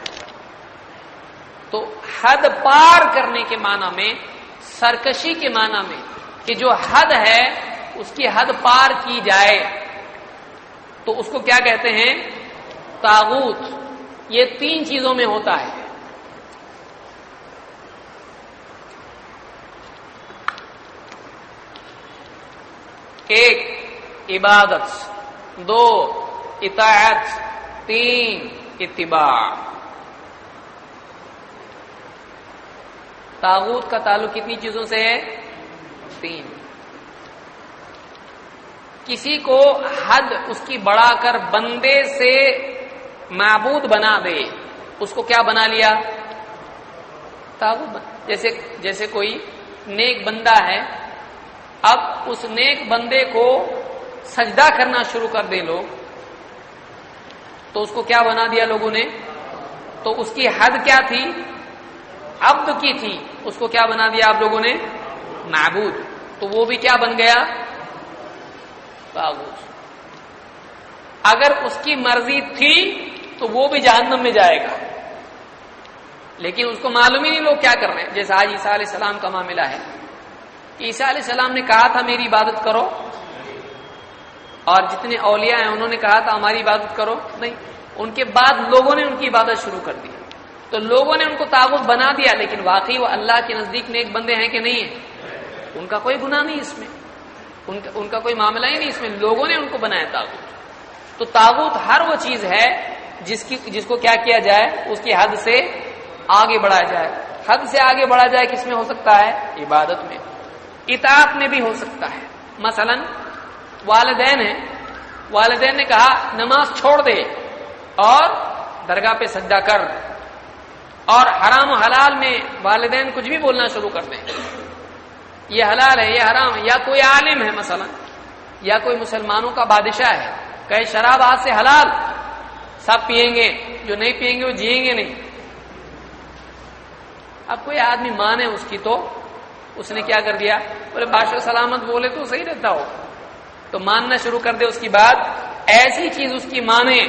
تو حد پار کرنے کے معنی میں، سرکشی کے معنی میں، کہ جو حد ہے اس کی حد پار کی جائے تو اس کو کیا کہتے ہیں؟ طاغوت. یہ تین چیزوں میں ہوتا ہے. ایک عبادت، دو اطاعت، تین اتباع. طاغوت کا تعلق کتنی چیزوں سے ہے؟ تین. کسی کو حد اس کی بڑھا کر بندے سے معبود بنا دے، اس کو کیا بنا لیا؟ طاغوت. جیسے کوئی نیک بندہ ہے، اب اس نیک بندے کو سجدہ کرنا شروع کر دے لوگ، تو اس کو کیا بنا دیا لوگوں نے؟ تو اس کی حد کیا تھی؟ عبد کی تھی، اس کو کیا بنا دیا آپ لوگوں نے؟ معبود. تو وہ بھی کیا بن گیا؟ طاغوت. اگر اس کی مرضی تھی تو وہ بھی جہنم میں جائے گا، لیکن اس کو معلوم ہی نہیں لوگ کیا کر رہے ہیں. جیسے آج عیسیٰ علیہ السلام کا معاملہ ہے. عیسیٰ علیہ السلام نے کہا تھا میری عبادت کرو، اور جتنے اولیاء ہیں انہوں نے کہا تھا ہماری عبادت کرو، نہیں. ان کے بعد لوگوں نے ان کی عبادت شروع کر دی، تو لوگوں نے ان کو طاغوت بنا دیا. لیکن واقعی وہ اللہ کے نزدیک نیک بندے ہیں کہ نہیں ہیں؟ ان کا کوئی گناہ نہیں اس میں، ان کا کوئی معاملہ ہی نہیں اس میں، لوگوں نے ان کو بنایا طاغوت. تو طاغوت ہر وہ چیز ہے جس کو کیا کیا جائے؟ اس کی حد سے آگے بڑھایا جائے. حد سے آگے بڑھا جائے کس میں ہو سکتا ہے؟ عبادت میں. اطاعت میں بھی ہو سکتا ہے. مثلا والدین ہیں، والدین نے کہا نماز چھوڑ دے اور درگاہ پہ سجدہ کر، اور حرام و حلال میں والدین کچھ بھی بولنا شروع کر دیں، یہ حلال ہے یہ حرام ہے. یا کوئی عالم ہے مثلا، یا کوئی مسلمانوں کا بادشاہ ہے، کہے شراب آج سے حلال، سب پیئیں گے، جو نہیں پیئیں گے وہ جئیں گے نہیں. اب کوئی آدمی مانے اس کی، تو اس نے کیا کر دیا؟ بولے بادشاہ سلامت بولے تو صحیح رہتا ہو، تو ماننا شروع کر دے. اس کی بات ایسی چیز اس کی مانے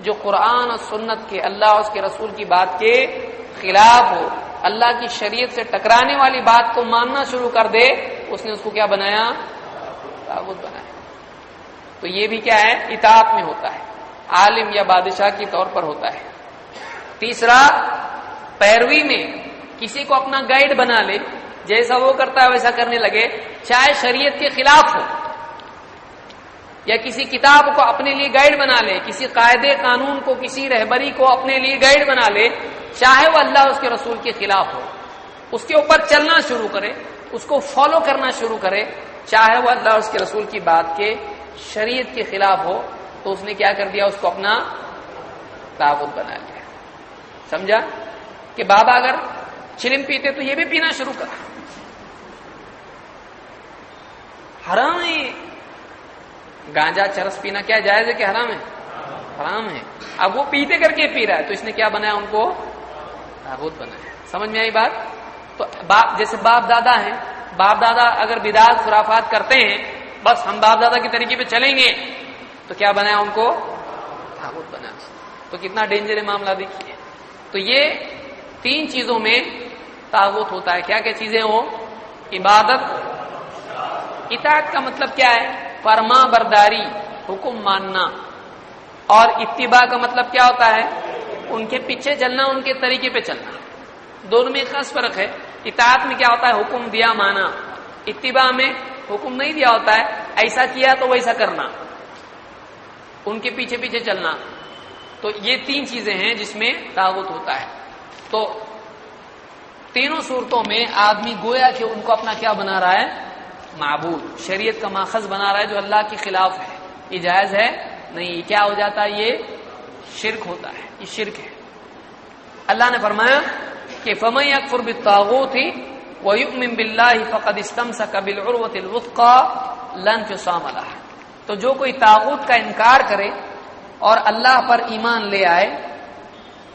جو قرآن اور سنت کے، اللہ اور اس کے رسول کی بات کے خلاف ہو، اللہ کی شریعت سے ٹکرانے والی بات کو ماننا شروع کر دے، اس نے اس کو کیا بنایا؟ طاغوت بنایا. تو یہ بھی کیا ہے؟ اطاعت میں ہوتا ہے، عالم یا بادشاہ کی طور پر ہوتا ہے. تیسرا پیروی میں، کسی کو اپنا گائیڈ بنا لے، جیسا وہ کرتا ہے ویسا کرنے لگے، چاہے شریعت کے خلاف ہو، یا کسی کتاب کو اپنے لیے گائیڈ بنا لے، کسی قاعدے قانون کو، کسی رہبری کو اپنے لیے گائیڈ بنا لے، چاہے وہ اللہ اس کے رسول کے خلاف ہو، اس کے اوپر چلنا شروع کرے، اس کو فالو کرنا شروع کرے، چاہے وہ اللہ اس کے رسول کی بات کے، شریعت کے خلاف ہو، تو اس نے کیا کر دیا؟ اس کو اپنا طاغوت بنا لیا. سمجھا؟ کہ بابا اگر چلم پیتے تو یہ بھی پینا شروع کرا. حرام ہے. گانجا چرس پینا کیا جائز ہے کہ حرام ہے؟ حرام ہے. اب وہ پیتے کر کے پی رہا ہے، تو اس نے کیا بنایا؟ ان کو طاغوت بنایا. سمجھ میں آئی بات؟ تو جیسے باپ دادا ہیں، باپ دادا اگر بدعت خرافات کرتے ہیں، بس ہم باپ دادا کے طریقے پہ چلیں گے، تو کیا بنایا؟ ان کو طاغوت بنایا. تو کتنا ڈینجر ہے معاملہ دیکھیے. تو یہ تین چیزوں میں طاغوت ہوتا ہے. کیا کیا چیزیں ہو؟ عبادت. اطاعت کا مطلب کیا ہے؟ فرما برداری، حکم ماننا. اور اتباع کا مطلب کیا ہوتا ہے؟ ان کے پیچھے چلنا، ان کے طریقے پہ چلنا. دونوں میں خاص فرق ہے. اطاعت میں کیا ہوتا ہے؟ حکم دیا مانا. اتباع میں حکم نہیں دیا ہوتا ہے، ایسا کیا تو ویسا کرنا، ان کے پیچھے پیچھے چلنا. تو یہ تین چیزیں ہیں جس میں طاغوت ہوتا ہے. تو تینوں صورتوں میں آدمی گویا کہ ان کو اپنا کیا بنا رہا ہے؟ معبود، شریعت کا ماخذ بنا رہا ہے جو اللہ کے خلاف ہے. یہ جائز ہے نہیں. یہ کیا ہو جاتا ہے؟ یہ شرک ہوتا ہے، یہ شرک ہے. اللہ نے فرمایا کہ فَمَن يَكْفُرْ بِالطَّاغُوتِ وَيُؤْمِن بِاللَّهِ فَقَدِ اسْتَمْسَكَ بِالْعُرْوَةِ الْوُثْقَىٰ لَا انفصام لَهَا. تو جو کوئی طاغوت کا انکار کرے اور اللہ پر ایمان لے آئے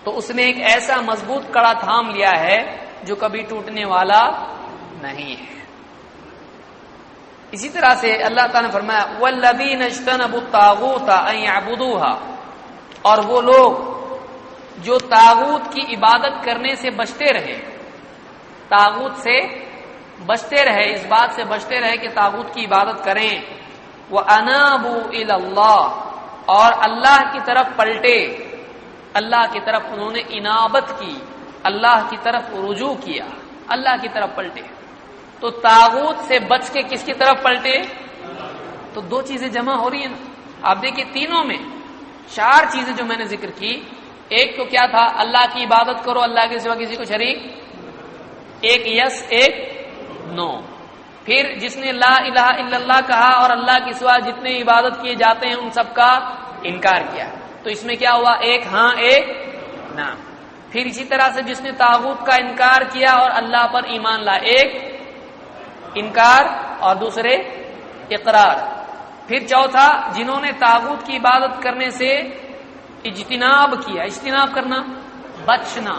تو اس نے ایک ایسا مضبوط کڑا تھام لیا ہے جو کبھی ٹوٹنے والا نہیں ہے. اسی طرح سے اللہ تعالیٰ نے فرمایا وَالَّذِينَ اجْتَنَبُوا الطَّاغُوتَ أَن يَعْبُدُوهَا، اور وہ لوگ جو طاغوت کی عبادت کرنے سے بچتے رہے، طاغوت سے بچتے رہے، اس بات سے بچتے رہے کہ طاغوت کی عبادت کریں. وَأَنَابُوا إِلَى اللَّهِ، اور اللہ کی طرف پلٹے، اللہ کی طرف انہوں نے انابت کی، اللہ کی طرف رجوع کیا، اللہ کی طرف پلٹے. تو طاغوت سے بچ کے کس کی طرف پلٹے؟ تو دو چیزیں جمع ہو رہی ہیں نا. آپ دیکھیں تینوں میں چار چیزیں جو میں نے ذکر کی. ایک تو کیا تھا؟ اللہ کی عبادت کرو، اللہ کے سوا کسی کو شریک، ایک یس ایک نو. پھر جس نے لا الہ الا اللہ کہا اور اللہ کے سوا جتنے عبادت کیے جاتے ہیں ان سب کا انکار کیا، تو اس میں کیا ہوا؟ ایک ہاں ایک نہ. پھر اسی طرح سے جس نے طاغوت کا انکار کیا اور اللہ پر ایمان لا، ایک انکار اور دوسرے اقرار. پھر چوتھا جنہوں نے طاغوت کی عبادت کرنے سے اجتناب کیا. اجتناب کرنا بچنا،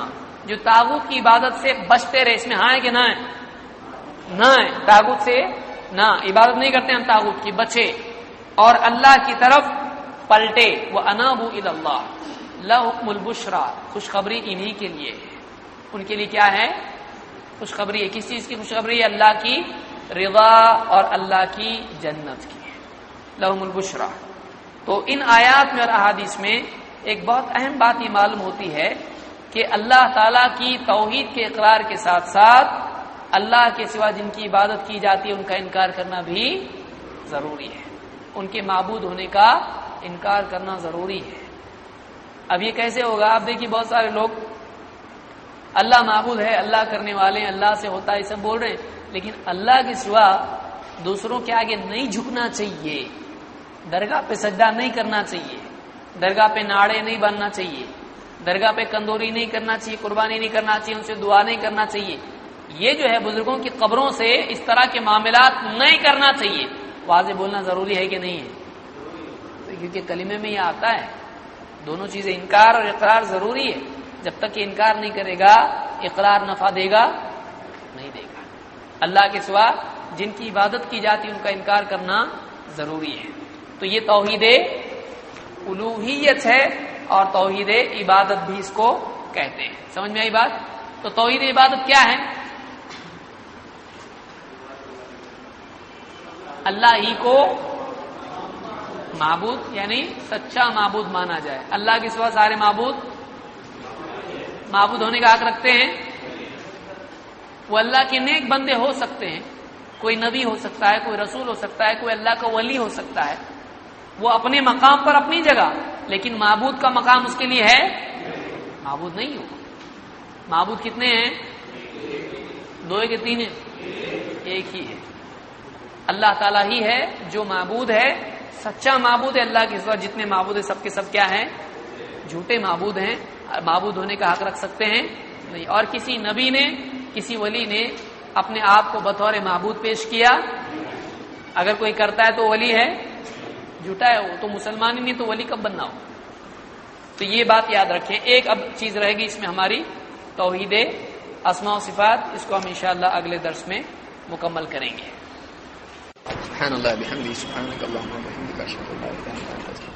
جو طاغوت کی عبادت سے بچتے رہے. اس میں ہاں ہے کہ نہ ہے؟ نہ ہے. طاغوت سے نہ، عبادت نہیں کرتے ہم طاغوت کی، بچے اور اللہ کی طرف پلٹے. وَأَنَابُوا إِلَى اللَّهِ لَهُمُ الْبُشْرَىٰ، خوشخبری انہی کے لیے. ان کے لیے کیا ہے؟ خوشخبری ہے. کس چیز کی خوشخبری ہے؟ اللہ کی رضا اور اللہ کی جنت کی. لَهُمُ الْبُشْرَىٰ. تو ان آیات میں اور احادیث میں ایک بہت اہم بات یہ معلوم ہوتی ہے کہ اللہ تعالیٰ کی توحید کے اقرار کے ساتھ ساتھ اللہ کے سوا جن کی عبادت کی جاتی ہے ان کا انکار کرنا بھی ضروری ہے. ان کے معبود ہونے کا انکار کرنا ضروری ہے. اب یہ کیسے ہوگا؟ آپ دیکھیے بہت سارے لوگ اللہ معبود ہے، اللہ کرنے والے ہیں، اللہ سے ہوتا ہے، یہ سب بول رہے ہیں، لیکن اللہ کے سوا دوسروں کے آگے نہیں جھکنا چاہیے، درگاہ پہ سجدہ نہیں کرنا چاہیے، درگاہ پہ ناڑے نہیں بننا چاہیے، درگاہ پہ کندوری نہیں کرنا چاہیے، قربانی نہیں کرنا چاہیے، ان سے دعا نہیں کرنا چاہیے. یہ جو ہے بزرگوں کی قبروں سے اس طرح کے معاملات نہیں کرنا چاہیے. واضح بولنا ضروری ہے کہ نہیں ہے؟ کیونکہ کلمے میں یہ آتا ہے دونوں چیزیں، انکار اور اقرار ضروری ہے. جب تک کہ انکار نہیں کرے گا اقرار نفع دے گا نہیں دے گا. اللہ کے سوا جن کی عبادت کی جاتی ان کا انکار کرنا ضروری ہے. تو یہ توحید الوہیت ہے اور توحید عبادت بھی اس کو کہتے ہیں. سمجھ میں آئی بات؟ تو توحید عبادت کیا ہے؟ اللہ ہی کو معبود یعنی سچا معبود مانا جائے. اللہ کے سوا سارے معبود ہونے کا حق رکھتے ہیں. وہ اللہ کے نیک بندے ہو سکتے ہیں، کوئی نبی ہو سکتا ہے، کوئی رسول ہو سکتا ہے، کوئی اللہ کا ولی ہو سکتا ہے، وہ اپنے مقام پر اپنی جگہ، لیکن معبود کا مقام اس کے لیے ہے، معبود نہیں ہو. معبود کتنے ہیں؟ دو ہے کہ تین ہیں؟ ایک ہی ہے. اللہ تعالیٰ ہی ہے جو معبود ہے، سچا معبود ہے. اللہ کے سوا جتنے معبود ہیں سب کے سب کیا ہیں؟ جھوٹے معبود ہیں. معبود ہونے کا حق رکھ سکتے ہیں نہیں. اور کسی نبی نے، کسی ولی نے اپنے آپ کو بطور معبود پیش کیا؟ اگر کوئی کرتا ہے تو ولی ہے؟ جھوٹا ہے وہ تو، مسلمان ہی نہیں تو ولی کب بننا ہو؟ تو یہ بات یاد رکھیں. ایک اب چیز رہے گی اس میں ہماری توحید اسماء و صفات، اس کو ہم انشاءاللہ اگلے درس میں مکمل کریں گے. سبحان اللہ بحمدہ، سبحانک اللہم و بحمدک، اشہد ان لا الہ الا انت